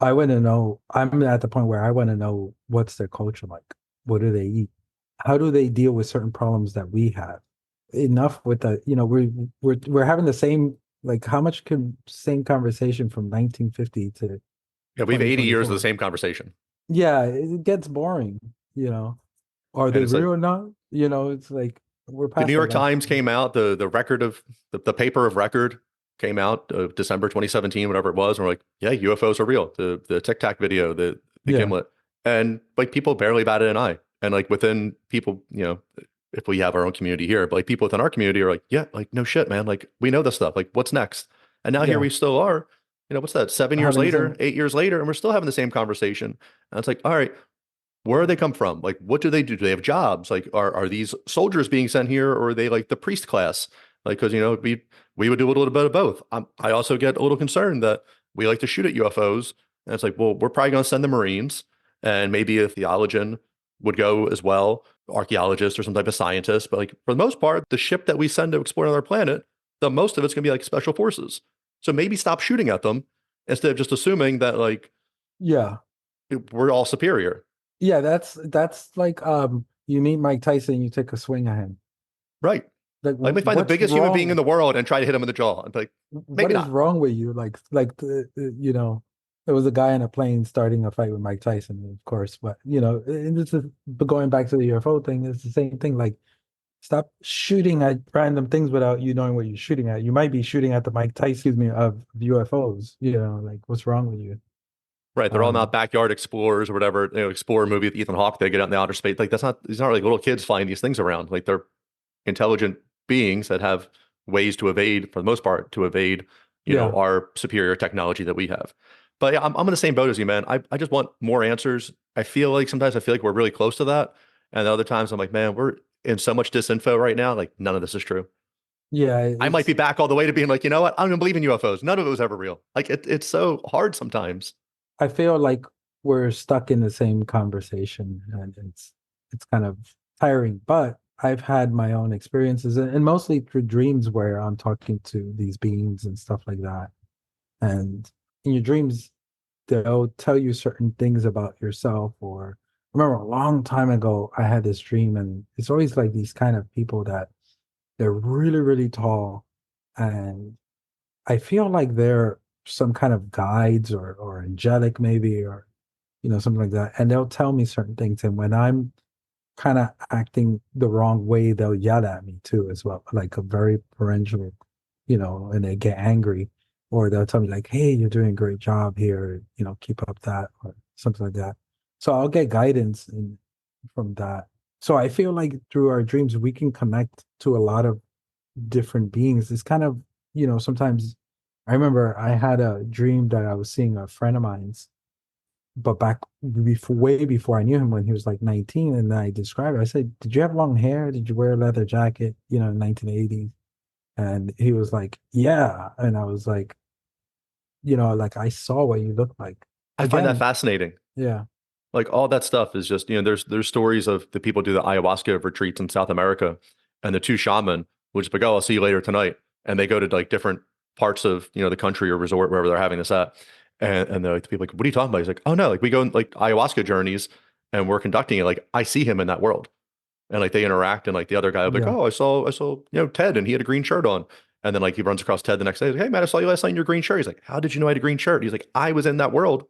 I want to know, I'm at the point where I want to know what's their culture like. What do they eat? How do they deal with certain problems that we have? Enough with the, we're having the same, like how much can same conversation from 1950 to Yeah, we have 80 years of the 2024? same conversation. Yeah, it gets boring, Are And they it's like real or not? It's like we're the New past York that. Times came out, the record of the paper of record came out of December 2017, whatever it was. And we're like, yeah, UFOs are real. The Tic Tac video, the Yeah, Gimlet. And like people barely batted an eye. And like within people, if we have our own community here, but like people within our community are like, yeah, like no shit, man. Like we know this stuff. Like what's next? And now here yeah. we still are, what's that? 7 years Having the later, same, 8 years later, and we're still having the same conversation. And it's like, all right, where do they come from? Like, what do they do? Do they have jobs? Like, are these soldiers being sent here, or are they like the priest class? Like, because we would do a little bit of both. I also get a little concerned that we like to shoot at UFOs, and it's like, well, we're probably going to send the Marines, and maybe a theologian would go as well, archaeologist or some type of scientist. But like for the most part, the ship that we send to explore another planet, the most of it's going to be like special forces. So maybe stop shooting at them instead of just assuming that like yeah. we're all superior. Yeah, that's like you meet Mike Tyson, you take a swing at him. Right. Like Like they find the what's biggest human being in wrong? the world and try to hit him in the jaw. And like, What maybe is not. wrong with you? There was a guy in a plane starting a fight with Mike Tyson, of course, but and this is but going back to the UFO thing, it's the same thing. Like stop shooting at random things without you knowing what you're shooting at. You might be shooting at the Mike Tyson, excuse me, of UFOs, like what's wrong with you? Right. They're all Um not backyard explorers or whatever, explorer movie with Ethan Hawke. They get out in the outer space. Like these aren't like little kids flying these things around. Like they're intelligent beings that have ways to evade, for the most part, to evade, yeah. our superior technology that we have. But yeah, I'm in the same boat as you, man. I just want more answers. Sometimes I feel like we're really close to that. And other times I'm like, man, we're in so much disinfo right now. Like none of this is true. Yeah, I might be it's back all the way to being like, you know what? I don't even believe in UFOs. None of it was ever real. Like it's so hard sometimes. I feel like we're stuck in the same conversation and it's kind of tiring. But I've had my own experiences and mostly through dreams where I'm talking to these beings and stuff like that. And in your dreams, they'll tell you certain things about yourself. Or I remember a long time ago, I had this dream, and it's always like these kind of people that they're really, really tall. And I feel like they're some kind of guides or angelic maybe, or something like that. And they'll tell me certain things. And when I'm kind of acting the wrong way, they'll yell at me too as well, like a very parental, and they get angry, or they'll tell me like, "Hey, you're doing a great job here, keep up that," or something like that. So I'll get guidance from that. So I feel like through our dreams we can connect to a lot of different beings. It's kind of, sometimes I remember I had a dream that I was seeing a friend of mine's, but back before, way before I knew him, when he was like 19, and I described it. I said, "Did you have long hair? Did you wear a leather jacket, in 1980s?" And he was like, "Yeah." And I was like, like, I saw what you look like. I find that Again, fascinating. yeah, Like all that stuff is just, there's stories of the people do the ayahuasca retreats in South America and the two shaman would just be like, oh, I'll see you later tonight. And they go to like different parts of, the country or resort, wherever they're having this at. And they're like, the people like, what are you talking about? He's like, oh no, like we go on like ayahuasca journeys and we're conducting it. Like I see him in that world. And like they interact and like the other guy will be like, yeah, oh, I saw, Ted and he had a green shirt on. And then like he runs across Ted the next day. He's like, hey man, I saw you last night in your green shirt. He's like, how did you know I had a green shirt? He's like, I was in that world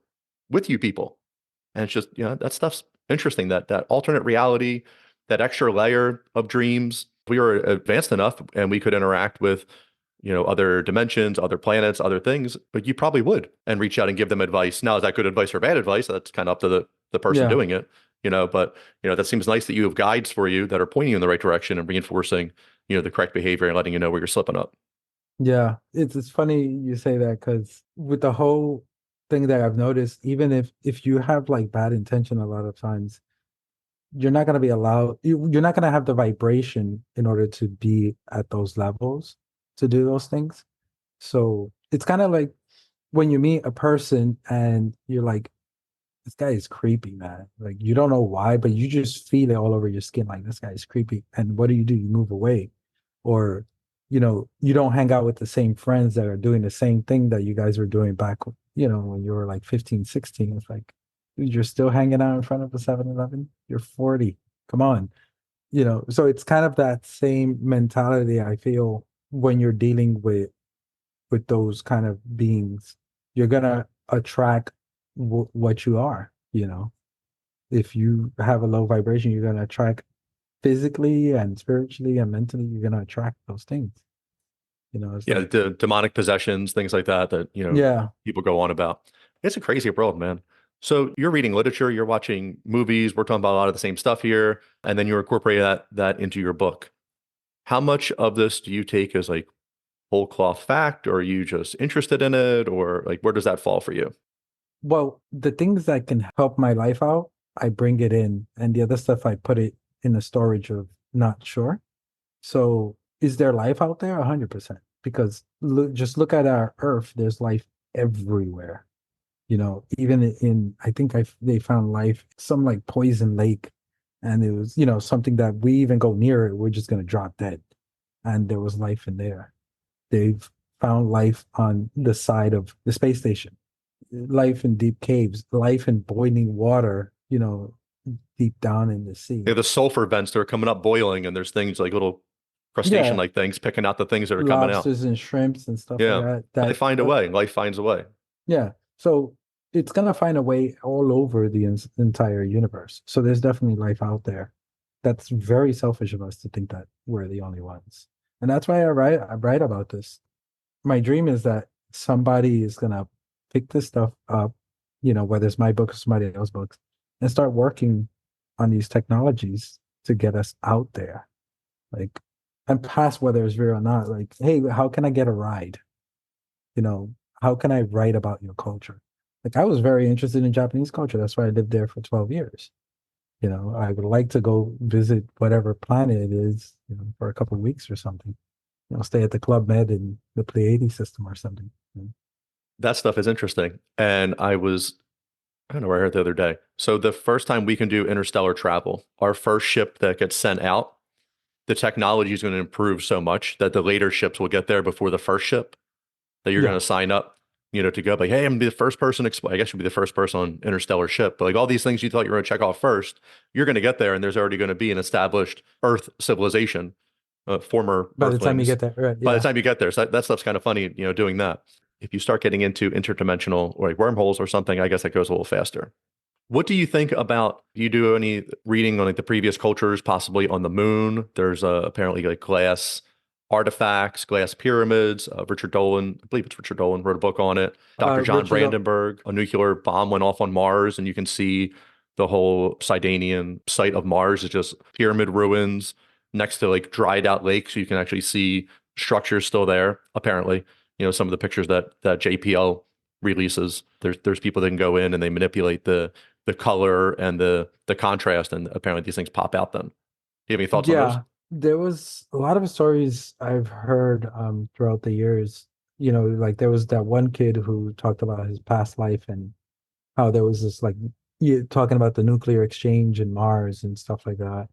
with you people. And it's just, that stuff's interesting, that alternate reality, that extra layer of dreams. We were advanced enough and we could interact with, other dimensions, other planets, other things, but you probably would and reach out and give them advice. Now, is that good advice or bad advice? That's kind of up to the person yeah, doing it, but that seems nice that you have guides for you that are pointing you in the right direction and reinforcing, the correct behavior and letting you know where you're slipping up. yeah. It's funny you say that, because with the whole thing that I've noticed, even if you have like bad intention, a lot of times you're not going to be allowed, you're not going to have the vibration in order to be at those levels to do those things. So it's kind of like when you meet a person and you're like, this guy is creepy, man. Like, you don't know why, but you just feel it all over your skin. Like, this guy is creepy. And what do? You move away. Or, you don't hang out with the same friends that are doing the same thing that you guys were doing back, when you were like 15, 16. It's like, dude, you're still hanging out in front of a 7-Eleven. You're 40. Come on. So it's kind of that same mentality I feel when you're dealing with those kind of beings. You're gonna attract what you are. If you have a low vibration, you're gonna attract physically and spiritually and mentally. You're gonna attract those things. It's Yeah, like, demonic possessions, things like that, yeah. people go on about. It's a crazy world, man. So you're reading literature, you're watching movies, we're talking about a lot of the same stuff here, and then you're incorporating that into your book. How much of this do you take as like whole cloth fact, or are you just interested in it, or like where does that fall for you? Well, the things that can help my life out, I bring it in, and the other stuff I put it in the storage of not sure. So, is there life out there? 100%. Because just look at our Earth. There's life everywhere. Even I think they found life some like poison lake, and it was something that we even go near it, we're just gonna drop dead, and there was life in there. They've found life on the side of the space station, life in deep caves, life in boiling water, deep down in the sea. Yeah, the sulfur vents that are coming up boiling, and there's things like little crustacean Yeah, like things picking out the things that are coming out. lobsters and shrimps and stuff like Yeah. that. They find a way. Life finds a way. Yeah. So it's gonna find a way all over the entire universe. So there's definitely life out there. That's very selfish of us to think that we're the only ones. And that's why I write about this. My dream is that somebody is gonna pick this stuff up, whether it's my book or somebody else's books, and start working on these technologies to get us out there. Like, and past whether it's real or not, like, hey, how can I get a ride? you know, how can I write about your culture? Like, I was very interested in Japanese culture. That's why I lived there for 12 years. I would like to go visit whatever planet it is, for a couple of weeks or something. Stay at the Club Med in the Pleiades system or something. That stuff is interesting. And I don't know where I heard the other day. So the first time we can do interstellar travel, our first ship that gets sent out the technology is going to improve so much that the later ships will get there before the first ship that you're going Yeah. to sign up, to go like, hey, I'm gonna be the first person. I guess you'll be the first person on interstellar ship. But like all these things you thought you were going to check off first, you're going to get there, and there's already going to be an established Earth civilization, former By the time you Earthlings. get there, right? By the Yeah. time you get there, so that stuff's kind of funny, doing that. If you start getting into interdimensional or like wormholes or something, I guess that goes a little faster. What do you think about? Do you do any reading on like the previous cultures, possibly on the moon? There's apparently like glass artifacts, glass pyramids. Richard Dolan, I believe it's Richard Dolan, wrote a book on it. Dr. John Richard, Brandenburg, a nuclear bomb went off on Mars, and you can see the whole Sidanian site of Mars is just pyramid ruins next to like dried out lakes. So you can actually see structures still there. Apparently, some of the pictures that JPL releases, there's people that can go in and they manipulate the color and the contrast, and apparently these things pop out then. Do you have any thoughts on those? yeah, there was a lot of stories I've heard throughout the years. Like there was that one kid who talked about his past life and how there was this like talking about the nuclear exchange in Mars and stuff like that.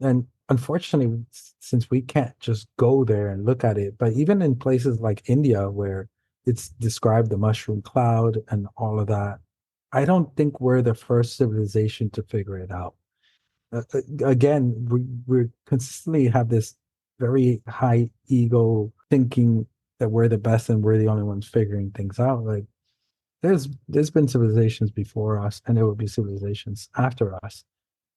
And unfortunately, since we can't just go there and look at it, but even in places like India where it's described the mushroom cloud and all of that, I don't think we're the first civilization to figure it out. Again, we consistently have this very high ego thinking that we're the best and we're the only ones figuring things out. Like there's been civilizations before us, and there will be civilizations after us,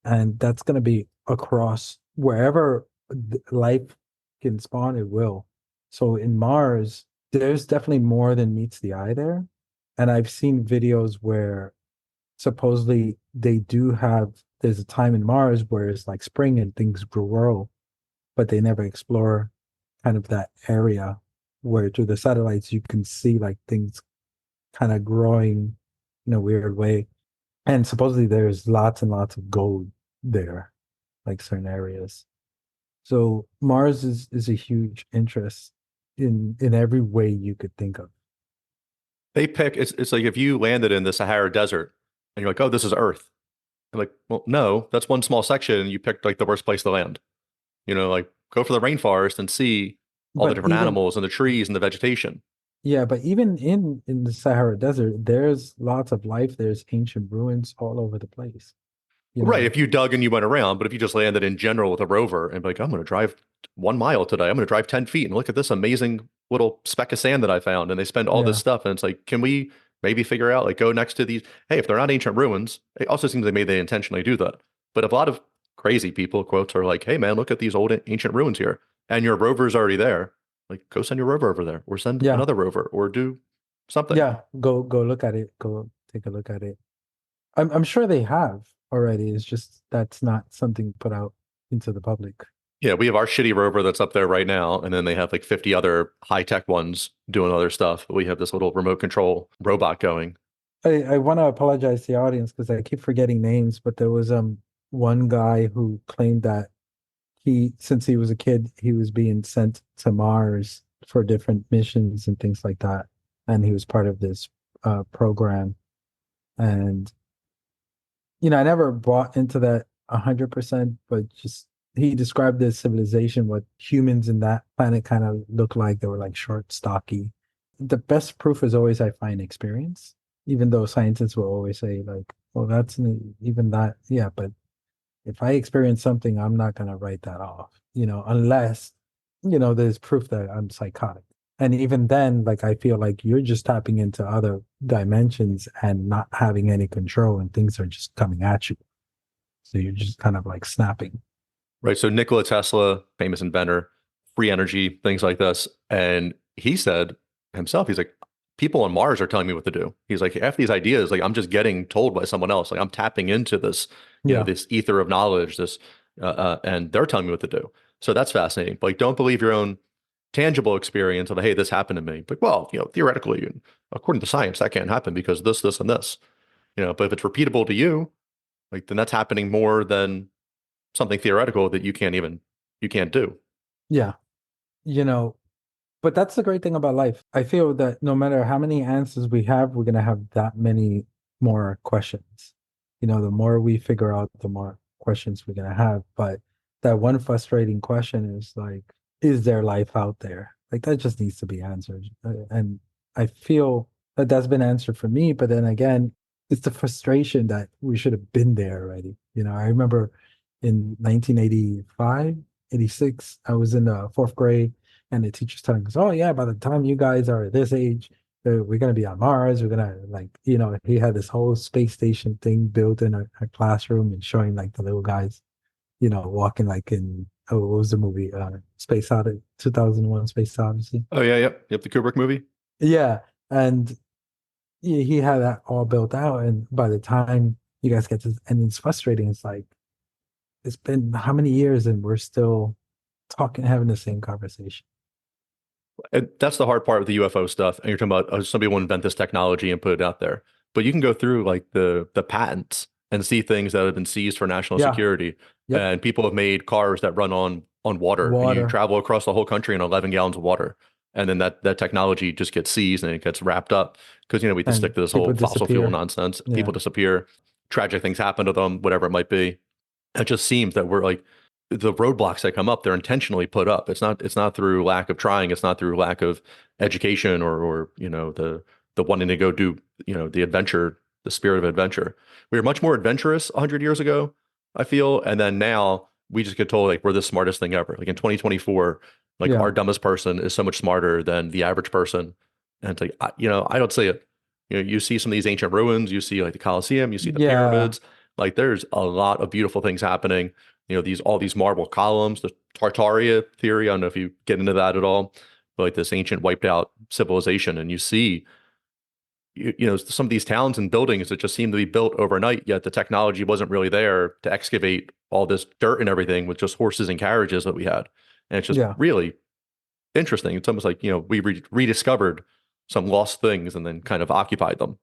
and that's going to be across wherever life can spawn. It will. So in Mars, there's definitely more than meets the eye there, and I've seen videos where supposedly they do have there's a time in Mars where it's like spring and things grow, but they never explore kind of that area where through the satellites you can see like things kind of growing in a weird way. And supposedly there's lots and lots of gold there, like certain areas. So Mars is a huge interest in every way you could think of. They pick it's like if you landed in the Sahara Desert and you're like, oh, this is Earth. I'm like, well, no, that's one small section, and you picked like the worst place to land. Like go for the rainforest and see all the But different even animals and the trees and the vegetation. yeah, but even in the Sahara Desert, there's lots of life. There's ancient ruins all over the place. You Right. know, If you dug and you went around, but if you just landed in general with a rover and be like, I'm going to drive 1 mile today, I'm going to drive 10 feet and look at this amazing little speck of sand that I found. And they spend all this yeah, stuff. And it's like, can we maybe figure out, like, go next to these? Hey, if they're not ancient ruins, it also seems like maybe they intentionally do that. But a lot of crazy people, quotes, are like, hey, man, look at these old ancient ruins here. And your rover's already there. Like, go send your rover over there or send yeah, another rover or do something. yeah. Go look at it. Go take a look at it. I'm sure they have already. It's just that's not something put out into the public. Yeah, we have our shitty rover that's up there right now, and then they have like 50 other high-tech ones doing other stuff. We have this little remote control robot going. I want to apologize to the audience because I keep forgetting names, but there was one guy who claimed that since he was a kid, he was being sent to Mars for different missions and things like that, and he was part of this program. And I never bought into that 100%, but just he described this civilization, what humans in that planet kind of look like. They were like short, stocky. The best proof is always I find experience, even though scientists will always say like, well, even that. Yeah, but if I experience something, I'm not going to write that off, unless, there's proof that I'm psychotic. And even then, like, I feel like you're just tapping into other dimensions and not having any control, and things are just coming at you. So you're just kind of like snapping. Right. So Nikola Tesla, famous inventor, free energy, things like this. And he said himself, he's like, people on Mars are telling me what to do. He's like, half these ideas, like I'm just getting told by someone else. Like I'm tapping into this, Yeah. this ether of knowledge, and they're telling me what to do. So that's fascinating. But like, don't believe your own tangible experience of, hey, this happened to me. But well, theoretically, and according to science, that can't happen because this, and this. But if it's repeatable to you, like then that's happening more than something theoretical that you can't do. Yeah. You know, but that's the great thing about life. I feel that no matter how many answers we have, we're going to have that many more questions. The more we figure out, the more questions we're going to have. But that one frustrating question is like, is there life out there? Like that just needs to be answered. And I feel that that's been answered for me, but then again, it's the frustration that we should have been there already. I remember in 1985, 86, I was in the fourth grade and the teacher's telling us, oh yeah, by the time you guys are this age, we're going to be on Mars. We're going to like, he had this whole space station thing built in a classroom and showing like the little guys, walking like in, oh, what was the movie? Space Odyssey, 2001 Space Odyssey. Oh yeah, yep, the Kubrick movie. Yeah. And he had that all built out. And by the time you guys get to, and it's frustrating. It's like, it's been how many years and we're still talking, having the same conversation. And that's the hard part with the UFO stuff. And you're talking about somebody will invent this technology and put it out there. But you can go through like the patents and see things that have been seized for national Yeah. security. Yep. And people have made cars that run on water. And you Water. travel across the whole country in 11 gallons of water. And then that technology just gets seized and it gets wrapped up because we just And stick to this people whole fossil fuel disappear. nonsense. Yeah. People disappear, tragic things happen to them, whatever it might be. It just seems that we're like the roadblocks that come up, they're intentionally put up. It's not through lack of trying. It's not through lack of education or the wanting to go do the adventure, the spirit of adventure. We were much more adventurous 100 years ago, I feel, and then now we just get told like we're the smartest thing ever. Like in 2024, like Yeah. our dumbest person is so much smarter than the average person, and it's like I don't see it. You see some of these ancient ruins, you see like the Colosseum, you see the Yeah. pyramids. Like there's a lot of beautiful things happening. All these marble columns, the Tartaria theory. I don't know if you get into that at all, but like this ancient wiped out civilization, and you see, some of these towns and buildings that just seem to be built overnight, yet the technology wasn't really there to excavate all this dirt and everything with just horses and carriages that we had. And it's just Yeah. really interesting. It's almost like, we rediscovered some lost things and then kind of occupied them.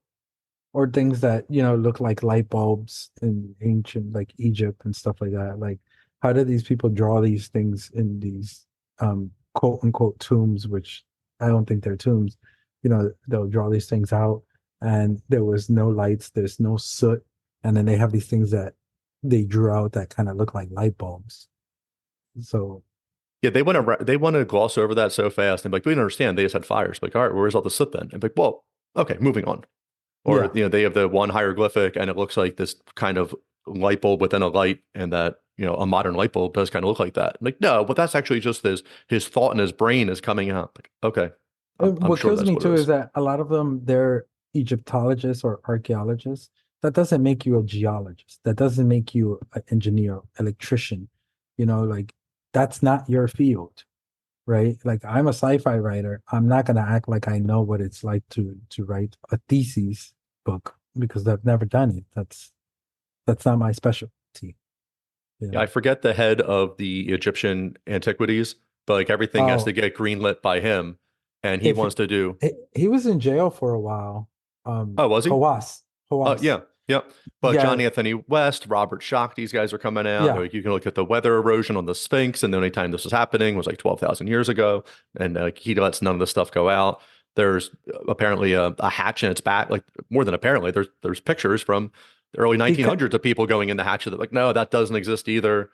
Or things that, look like light bulbs in ancient like Egypt and stuff like that. Like, how did these people draw these things in these quote unquote tombs, which I don't think they're tombs. They'll draw these things out and there was no lights, there's no soot, and then they have these things that they drew out that kind of look like light bulbs. So Yeah, they want to gloss over that so fast and be like, we don't understand. They just had fires. Like, all right, where's all the soot then? And be like, well, okay, moving on. Or yeah. they have the one hieroglyphic and it looks like this kind of light bulb within a light, and that a modern light bulb does kind of look like that. I'm like, no, but that's actually just his thought in his brain is coming out. Like, okay, I'm What sure kills that's me what it too is is. that a lot of them, they're Egyptologists or archaeologists. That doesn't make you a geologist. That doesn't make you an engineer, electrician. Like that's not your field, right? Like I'm a sci-fi writer. I'm not gonna act like I know what it's like to write a thesis book because I've never done it. That's not my specialty. Yeah, I forget the head of the Egyptian antiquities, but like everything has to Oh, get greenlit by him, and he if wants to do. he was in jail for a while. Oh, was he? Hawass, Hawass. Yeah, yeah. But Yeah, John Anthony West, Robert Schoch, these guys are coming out. yeah. Like you can look at the weather erosion on the Sphinx, and the only time this was happening was like 12,000 years ago, and he lets none of the stuff go out. There's apparently a hatch in its back, like more than apparently. There's pictures from the early He could. 1900s of people going in the hatch that like, no, that doesn't exist either.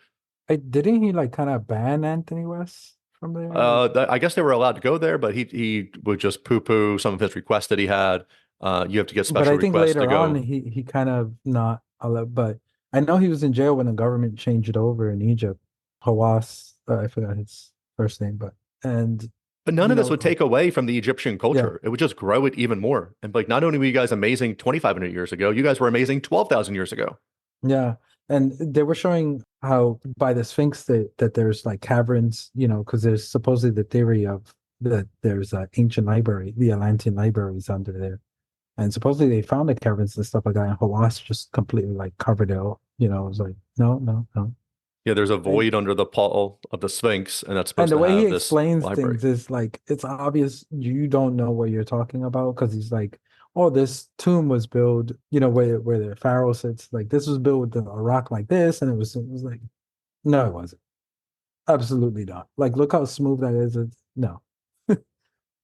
Didn't he like kind of ban Anthony West from there? Like, I guess they were allowed to go there, but he would just poo-poo some of his requests that he had. You have to get but special I think requests to later on go. he kind of not allowed. But I know he was in jail when the government changed it over in Egypt. Hawass, I forgot his first name, but and But none you of this know, would take away from the Egyptian yeah, culture. It would just grow it even more. And like, not only were you guys amazing 2,500 years ago, you guys were amazing 12,000 years ago. yeah. And they were showing how by the Sphinx that there's like caverns, because there's supposedly the theory of that there's an ancient library, the Atlantean library is under there. And supposedly they found the caverns and stuff like that, and Hawass just completely like covered it all. It was like, no, no, no. Yeah, there's a And, void under the pall of the Sphinx, and that's and supposed the to way he have this explains library. things is like it's obvious you don't know what you're talking about because he's like, oh, this tomb was built, where the pharaoh sits. Like this was built with a rock like this, and it was like, no, it wasn't. Absolutely not. Like, look how smooth that is. No.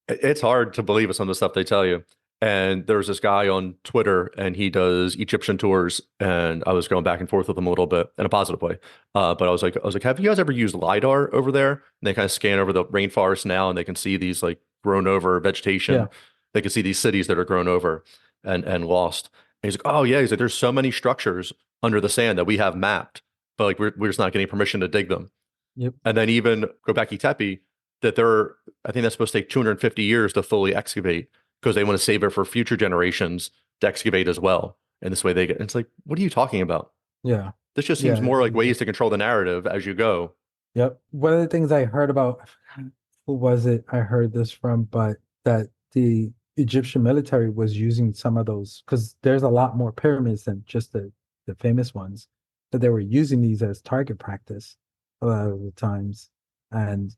It's hard to believe some of the stuff they tell you. And there's this guy on Twitter, and he does Egyptian tours. And I was going back and forth with him a little bit in a positive way. But I was like, have you guys ever used LiDAR over there? And they kind of scan over the rainforest now, and they can see these like grown over vegetation. Yeah. They can see these cities that are grown over and lost. And he's like, oh yeah, he's like, there's so many structures under the sand that we have mapped, but like we're just not getting permission to dig them. Yep. And then even Göbekli Tepe, that they're, I think that's supposed to take 250 years to fully excavate because they want to save it for future generations to excavate as well. And this way they get, and it's like, what are you talking about? Yeah. This just seems Yeah. more like ways to control the narrative as you go. Yep. One of the things I heard about, I forgot who was it I heard this from, but that the Egyptian military was using some of those because there's a lot more pyramids than just the famous ones, that they were using these as target practice a lot of the times. And,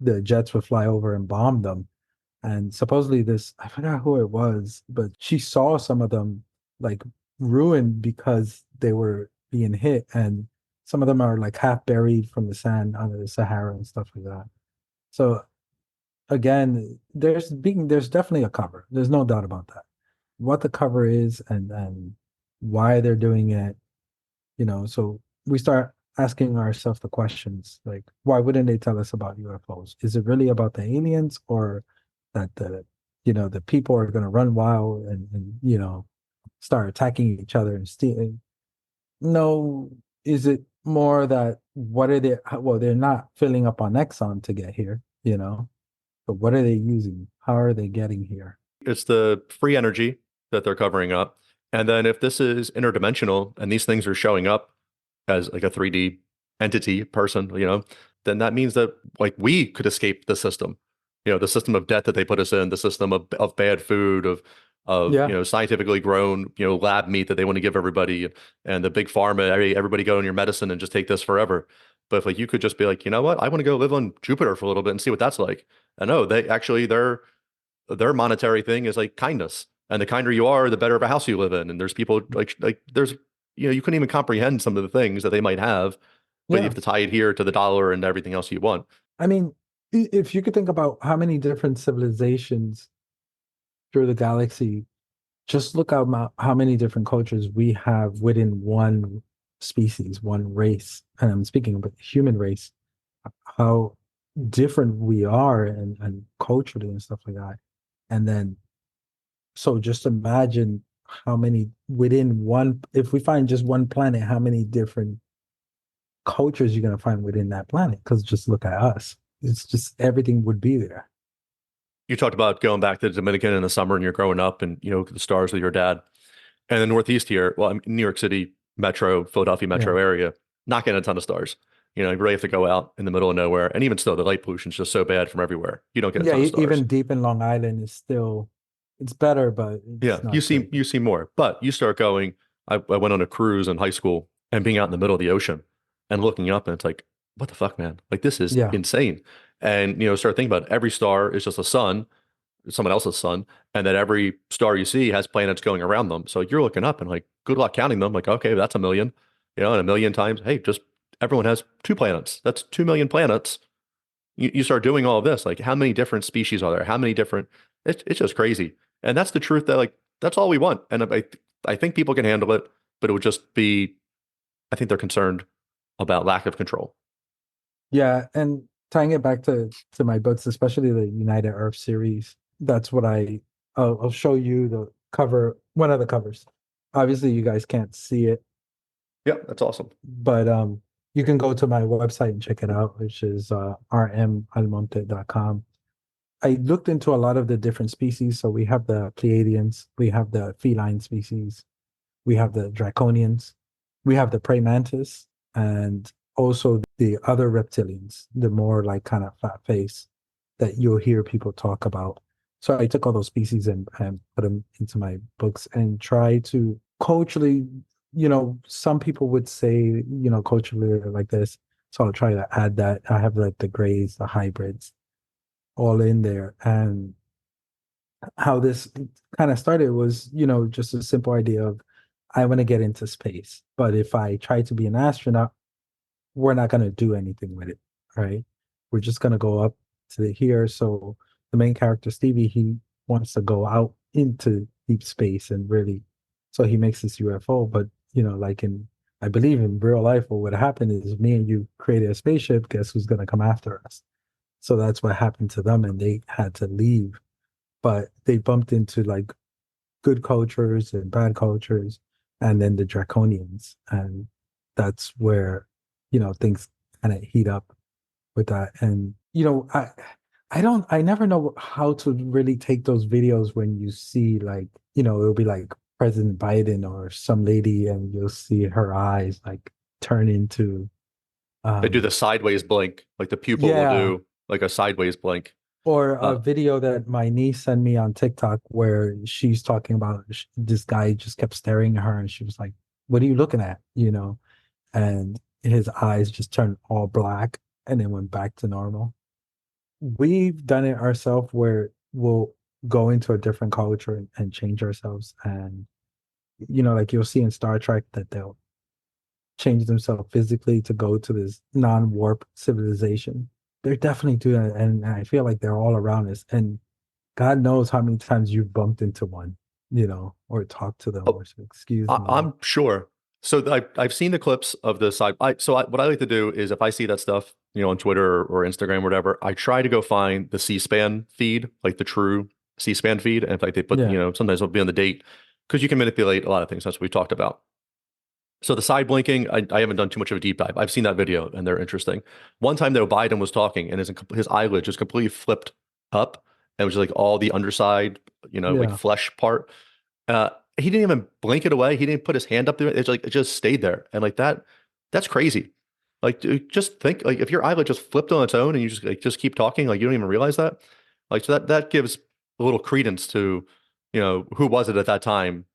the jets would fly over and bomb them. And supposedly this, I forgot who it was, but she saw some of them like ruined because they were being hit. And some of them are like half buried from the sand under the Sahara and stuff like that. So again, there's definitely a cover. There's no doubt about that. What the cover is and why they're doing it, so we start asking ourselves the questions like, why wouldn't they tell us about UFOs? Is it really about the aliens, or that the people are going to run wild and start attacking each other and stealing? No, is it more that what are they? Well, they're not filling up on Exxon to get here, but what are they using? How are they getting here? It's the free energy that they're covering up. And then if this is interdimensional and these things are showing up as like a 3D entity person, then that means that like we could escape the system. The system of death that they put us in, the system of bad food, of Yeah, scientifically grown, lab meat that they want to give everybody, and the big pharma, everybody go on your medicine and just take this forever. But if like you could just be like, you know what, I want to go live on Jupiter for a little bit and see what that's like. I know they actually their monetary thing is like kindness. And the kinder you are, the better of a house you live in. And there's people like there's you couldn't even comprehend some of the things that they might have, but you yeah. have to tie it here to the dollar and everything else you want. I mean, if you could think about how many different civilizations through the galaxy, just look at how many different cultures we have within one species, one race. And I'm speaking about the human race, how different we are and culturally and stuff like that. And then, so just imagine how many within one, if we find just one planet, how many different cultures you're going to find within that planet? Because just look at us. It's just everything would be there. You talked about going back to the Dominican in the summer and you're growing up and the stars with your dad. And the Northeast here, well, I'm New York City metro, Philadelphia Yeah. metro area, not getting a ton of stars. You really have to go out in the middle of nowhere. And even still, the light pollution is just so bad from everywhere. You don't get a Yeah, ton of stars. even deep in Long Island is still, it's better, but Yeah, it's not great. you see more, but you start going. I went on a cruise in high school and being out in the middle of the ocean and looking up, and it's like, what the fuck, man? Like this is Yeah, insane. And start thinking about it. Every star is just a sun, someone else's sun, and that every star you see has planets going around them. So you're looking up and like, good luck counting them. Like, okay, that's a million, and a million times. Hey, just everyone has two planets. That's 2 million planets. You start doing all of this. Like, how many different species are there? How many different? It's just crazy. And that's the truth that like that's all we want. And I think people can handle it, but it would just be. I think they're concerned about lack of control. yeah, and tying it back to my books, especially the United Earth series. That's what I'll show you the cover, one of the covers. Obviously, you guys can't see it, Yeah, that's awesome. but you can go to my website and check it out, which is rmalmonte.com. I looked into a lot of the different species. So we have the Pleiadians, we have the feline species, we have the draconians, we have the praying mantis, and also the other reptilians, the more like kind of fat face that you'll hear people talk about. So I took all those species and put them into my books and try to culturally, some people would say, culturally like this. So I'll try to add that. I have like the grays, the hybrids, all in there. And how this kind of started was, just a simple idea of I want to get into space. But if I try to be an astronaut, we're not going to do anything with it, right? We're just going to go up to here. So the main character, Stevie, he wants to go out into deep space and really, so he makes this UFO. But like I believe in real life, what would happen is me and you created a spaceship. Guess who's going to come after us? So that's what happened to them, and they had to leave. But they bumped into like good cultures and bad cultures, and then the draconians, and that's where things kind of heat up with that. And I never know how to really take those videos when you see like it'll be like President Biden or some lady, and you'll see her eyes like turn into They do um the sideways blink, like the pupil will yeah. do like a sideways blink. Or a Uh, video that my niece sent me on TikTok where she's talking about this guy just kept staring at her, and she was like, "What are you looking at?" And his eyes just turned all black and then went back to normal. We've done it ourselves where we'll go into a different culture and change ourselves. And, like you'll see in Star Trek that they'll change themselves physically to go to this non-warp civilization. They're definitely doing it. And I feel like they're all around us. And God knows how many times you've bumped into one, or talked to them oh, or said, excuse me. I'm sure. So I've seen the clips of the side. What I like to do is if I see that stuff, on Twitter or Instagram or whatever, I try to go find the C-SPAN feed, like the true C-SPAN feed. And in fact, they put, Yeah. sometimes it'll be on the date because you can manipulate a lot of things. That's what we talked about. So the side blinking, I haven't done too much of a deep dive. I've seen that video and they're interesting. One time though, Biden was talking and his eyelid just completely flipped up, and it was just like all the underside, like Yeah. flesh part. Uh, he didn't even blink it away. He didn't put his hand up there. It's like it just stayed there, and like that's crazy. Like, dude, just think, like if your eyelid just flipped on its own and you just keep talking, like you don't even realize that. Like so that gives a little credence to, who was it at that time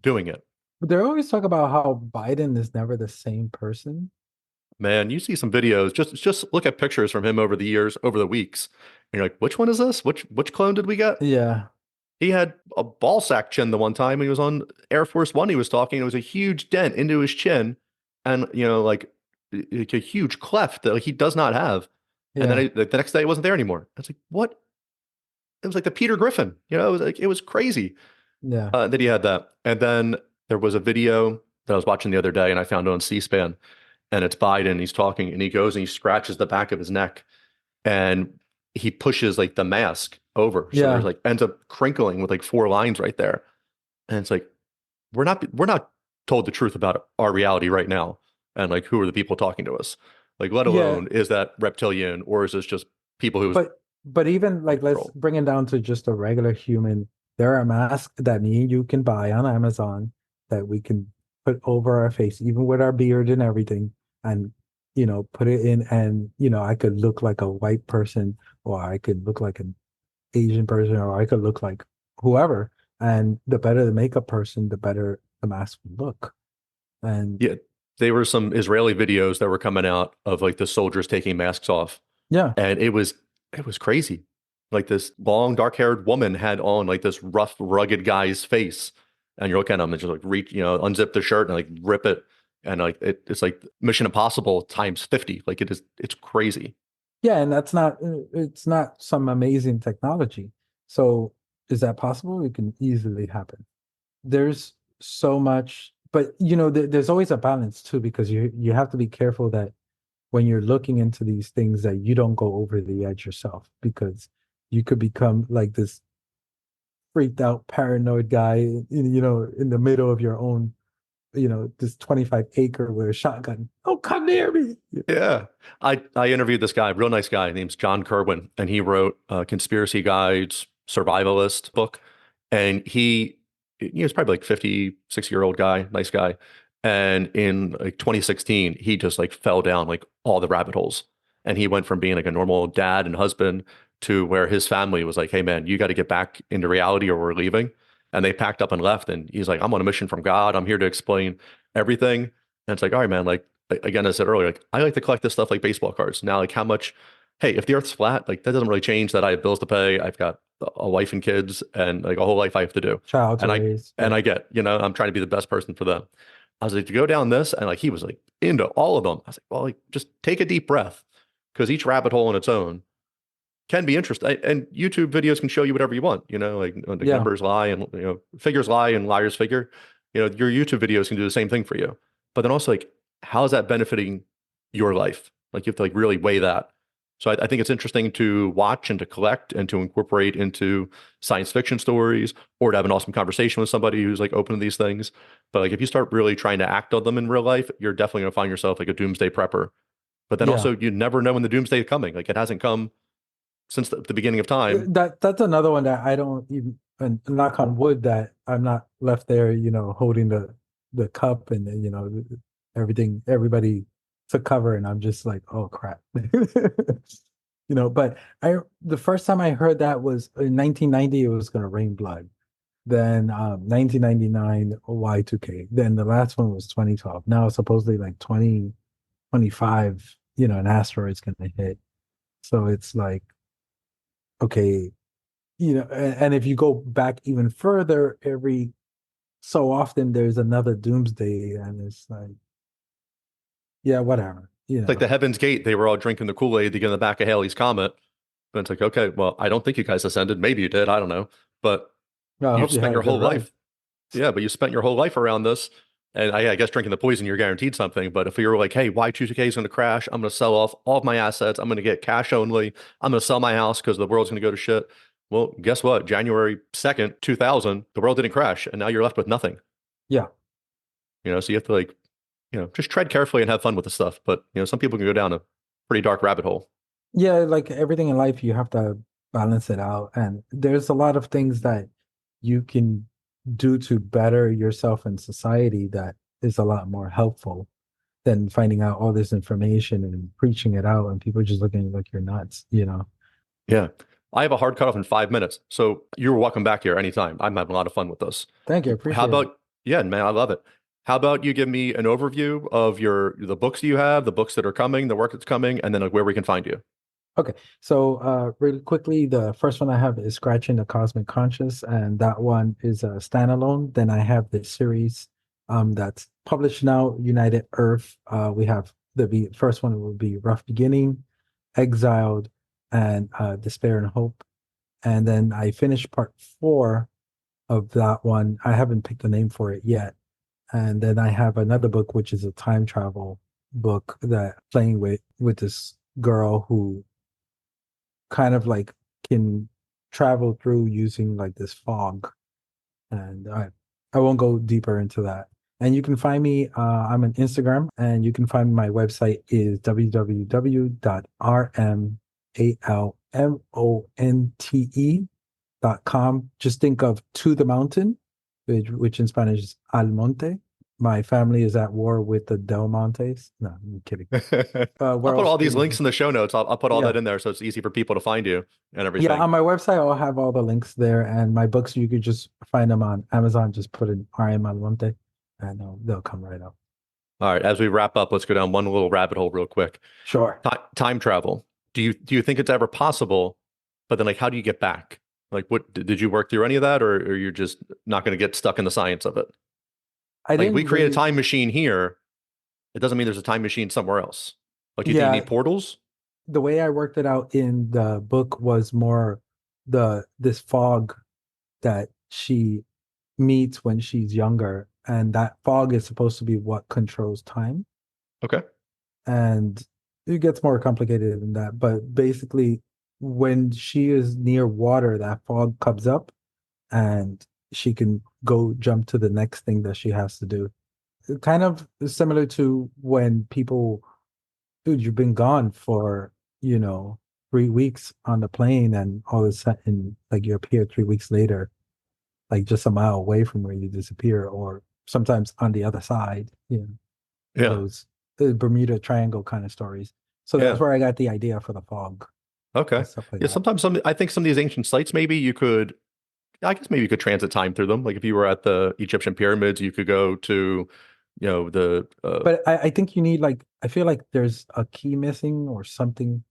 doing it. But they always talk about how Biden is never the same person. Man, you see some videos. Just look at pictures from him over the years, over the weeks. And you're like, which one is this? Which clone did we get? Yeah. He had a ball sack chin the one time he was on Air Force One. He was talking. It was a huge dent into his chin, and like a huge cleft that like, he does not have. And then Yeah. the next day, it wasn't there anymore. I was like, what? It was like the Peter Griffin. It was like it was crazy Yeah. that he had that. And then there was a video that I was watching the other day, and I found it on C-SPAN, and it's Biden. He's talking, and he goes and he scratches the back of his neck, and he pushes like the mask over, so there's Yeah. like ends up crinkling with like four lines right there. And it's like we're not told the truth about our reality right now, and like who are the people talking to us? Like, let Yeah. alone is that reptilian or is this just people who was But even in like let's control? bring it down to just a regular human. There are masks that me and you can buy on Amazon that we can put over our face, even with our beard and everything, and put it in, and I could look like a white person, or I could look like an Asian person, or I could look like whoever. And the better the makeup person, the better the mask would look. And Yeah, they were some Israeli videos that were coming out of like the soldiers taking masks off, yeah, and it was crazy. Like this long dark-haired woman had on like this rough, rugged guy's face, and you're looking at him and just like reach, unzip the shirt and like rip it, and like it's like Mission Impossible times 50. Like it's crazy. yeah, and it's not some amazing technology. So is that possible? It can easily happen. There's so much, but there's always a balance too, because you have to be careful that when you're looking into these things that you don't go over the edge yourself, because you could become like this freaked out paranoid guy in the middle of your own this 25 acre with a shotgun. Oh, come near me. Yeah. I interviewed this guy, real nice guy, name's John Kerwin, and he wrote Conspiracy Guides Survivalist book. And he was probably like 50, 60-year-old guy, nice guy. And in like 2016, he just like fell down like all the rabbit holes. And he went from being like a normal dad and husband to where his family was like, hey man, you got to get back into reality or we're leaving. And they packed up and left. And he's like, I'm on a mission from God. I'm here to explain everything. And it's like, all right, man, like again, I said earlier, like I like to collect this stuff like baseball cards. Now, like how much, hey, if the earth's flat, like that doesn't really change that I have bills to pay. I've got a wife and kids and like a whole life I have to do. Child to And I raise. and Yeah. I get, I'm trying to be the best person for them. I was like, to go down this, and like he was like into all of them. I was like, well, like just take a deep breath because each rabbit hole on its own can be interesting. And YouTube videos can show you whatever you want, like Yeah, numbers lie and figures lie and liars figure. Your YouTube videos can do the same thing for you. But then also like, how is that benefiting your life? Like you have to like really weigh that. So I think it's interesting to watch and to collect and to incorporate into science fiction stories or to have an awesome conversation with somebody who's like open to these things. But like if you start really trying to act on them in real life, you're definitely going to find yourself like a doomsday prepper. But then yeah. also you never know when the doomsday is coming. Like it hasn't come since the beginning of time. That's another one that I don't even, and knock on wood, that I'm not left there, holding the cup, and then, everything, everybody took cover, and I'm just like, oh crap. But the first time I heard that was in 1990, it was gonna rain blood. Then 1999 Y2K. Then the last one was 2012. Now supposedly like 2025, an asteroid's gonna hit. So it's like, okay, and if you go back even further, every so often there's another doomsday, and it's like, yeah, whatever, It's like the Heaven's Gate, they were all drinking the Kool-Aid to get in the back of Halley's Comet. But it's like, okay, well, I don't think you guys ascended. Maybe you did. I don't know. But Well, I you've hope you spent had a your good whole run. life. Yeah, but you spent your whole life around this. And I guess drinking the poison, you're guaranteed something. But if you're like, hey, Y2K is going to crash, I'm going to sell off all of my assets. I'm going to get cash only. I'm going to sell my house because the world's going to go to shit. Well, guess what? January 2nd, 2000, the world didn't crash. And now you're left with nothing. Yeah, So you have to like, just tread carefully and have fun with the stuff. But, some people can go down a pretty dark rabbit hole. yeah, like everything in life, you have to balance it out, and there's a lot of things that you can do to better yourself in society that is a lot more helpful than finding out all this information and preaching it out, and people just looking like you're nuts. Yeah. I have a hard cutoff in 5 minutes. So you're welcome back here anytime. I'm having a lot of fun with this. Thank you, I How appreciate it. about, yeah, man, I love it. How about you give me an overview of the books you have, the books that are coming, the work that's coming, and then like where we can find you. Okay, so really quickly, the first one I have is Scratching the Cosmic Conscious, and that one is a standalone. Then I have the series that's published now, United Earth. We have first one will be Rough Beginning, Exiled, and Despair and Hope. And then I finished part 4 of that one. I haven't picked a name for it yet. And then I have another book, which is a time travel book that playing with this girl who kind of like can travel through using like this fog. And I won't go deeper into that. And you can find me, I'm on Instagram, and you can find my website is www.rmalmonte.com. Just think of To the Mountain, which in Spanish is Almonte. My family is at war with the Del Montes. No, I'm kidding. I'll Where put else all can these you? links in the show notes. I'll put all Yeah. that in there so it's easy for people to find you and Yeah, everything. on my website, I'll have all the links there, and my books, you could just find them on Amazon. Just put in RM Almonte, and they'll come right up. All right, as we wrap up, let's go down one little rabbit hole real quick. Sure. Time travel. Do you think it's ever possible? But then like how do you get back? Like what did you work through any of that, or you're just not going to get stuck in the science of it? I Like if we didn't create a really, time machine here, it doesn't mean there's a time machine somewhere else. Like you think you yeah, need portals? the way I worked it out in the book was more this fog that she meets when she's younger, and that fog is supposed to be what controls time. Okay. And it gets more complicated than that, but basically when she is near water, that fog comes up, and she can go jump to the next thing that she has to do. Kind of similar to when people, dude, you've been gone for, 3 weeks on the plane, and all of a sudden, like, you appear 3 weeks later, like just a mile away from where you disappear, or sometimes on the other side, Yeah. those Bermuda Triangle kind of stories. So that's Yeah. where I got the idea for the fog Okay. and stuff like Yeah. that. Sometimes I think some of these ancient sites, I guess maybe you could transit time through them. Like if you were at the Egyptian pyramids, you could go to, the, But I think you need, like, I feel like there's a key missing or something,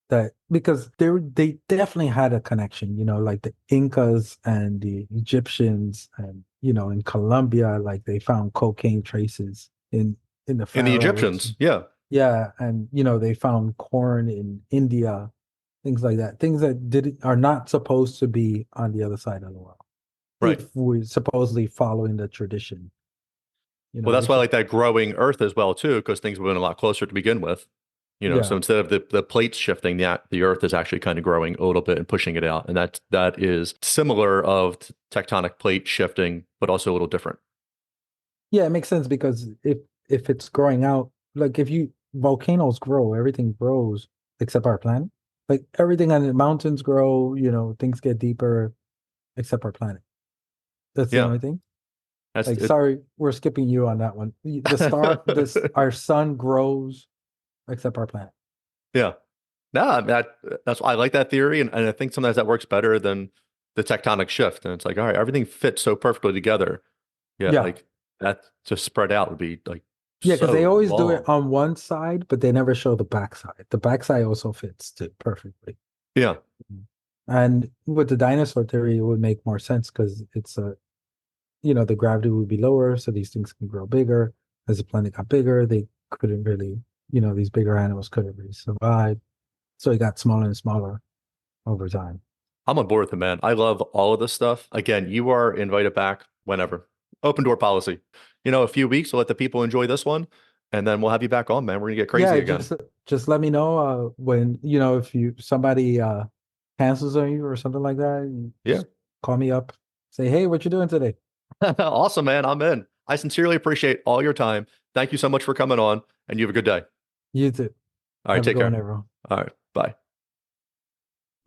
that because they definitely had a connection, like the Incas and the Egyptians, and in Colombia, like they found cocaine traces in the in the pharaohs. Egyptians. Yeah. Yeah, and they found corn in India, things like that. Things that are not supposed to be on the other side of the world. Right. If we're supposedly following the tradition. Well, that's which why I is, like that growing Earth as well too, because things have been a lot closer to begin with. So yeah. instead of the plates shifting, the Earth is actually kind of growing a little bit and pushing it out, and that is similar of tectonic plate shifting, but also a little different. Yeah, it makes sense because if it's growing out, like if you volcanoes grow, everything grows except our planet. Like everything on the mountains grow, things get deeper except our planet. That's the Yeah, only thing. that's Like, it. sorry, we're skipping you on that one. Our sun grows except our planet. Yeah, no, that's I like that theory, and I think sometimes that works better than the tectonic shift. And it's like, all right, everything fits so perfectly together. Yeah, Yeah. like that just spread out would be like Yeah, because they so always do it long. on one side, but they never show the backside. The backside also fits too perfectly. Yeah, And with the dinosaur theory, it would make more sense because the gravity would be lower, so these things can grow bigger. As the planet got bigger, they couldn't really, these bigger animals couldn't really survive. So it got smaller and smaller over time. I'm on board with it, man. I love all of this stuff. Again, you are invited back whenever. Open door policy. A few weeks, we'll let the people enjoy this one, and then we'll have you back on, man. We're gonna get crazy Yeah, again. just let me know when, if somebody cancels on you or something like that, you Yeah. just call me up, say, hey, what you doing today? Awesome, man. I'm in. I sincerely appreciate all your time. Thank you so much for coming on, and you have a good day. You too. All right, Have a take good one, care. everyone. All right, bye.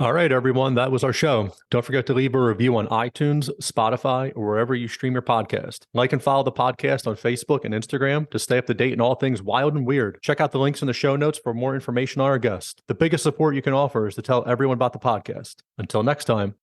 All right, everyone. That was our show. Don't forget to leave a review on iTunes, Spotify, or wherever you stream your podcast. Like and follow the podcast on Facebook and Instagram to stay up to date in all things wild and weird. Check out the links in the show notes for more information on our guest. The biggest support you can offer is to tell everyone about the podcast. Until next time.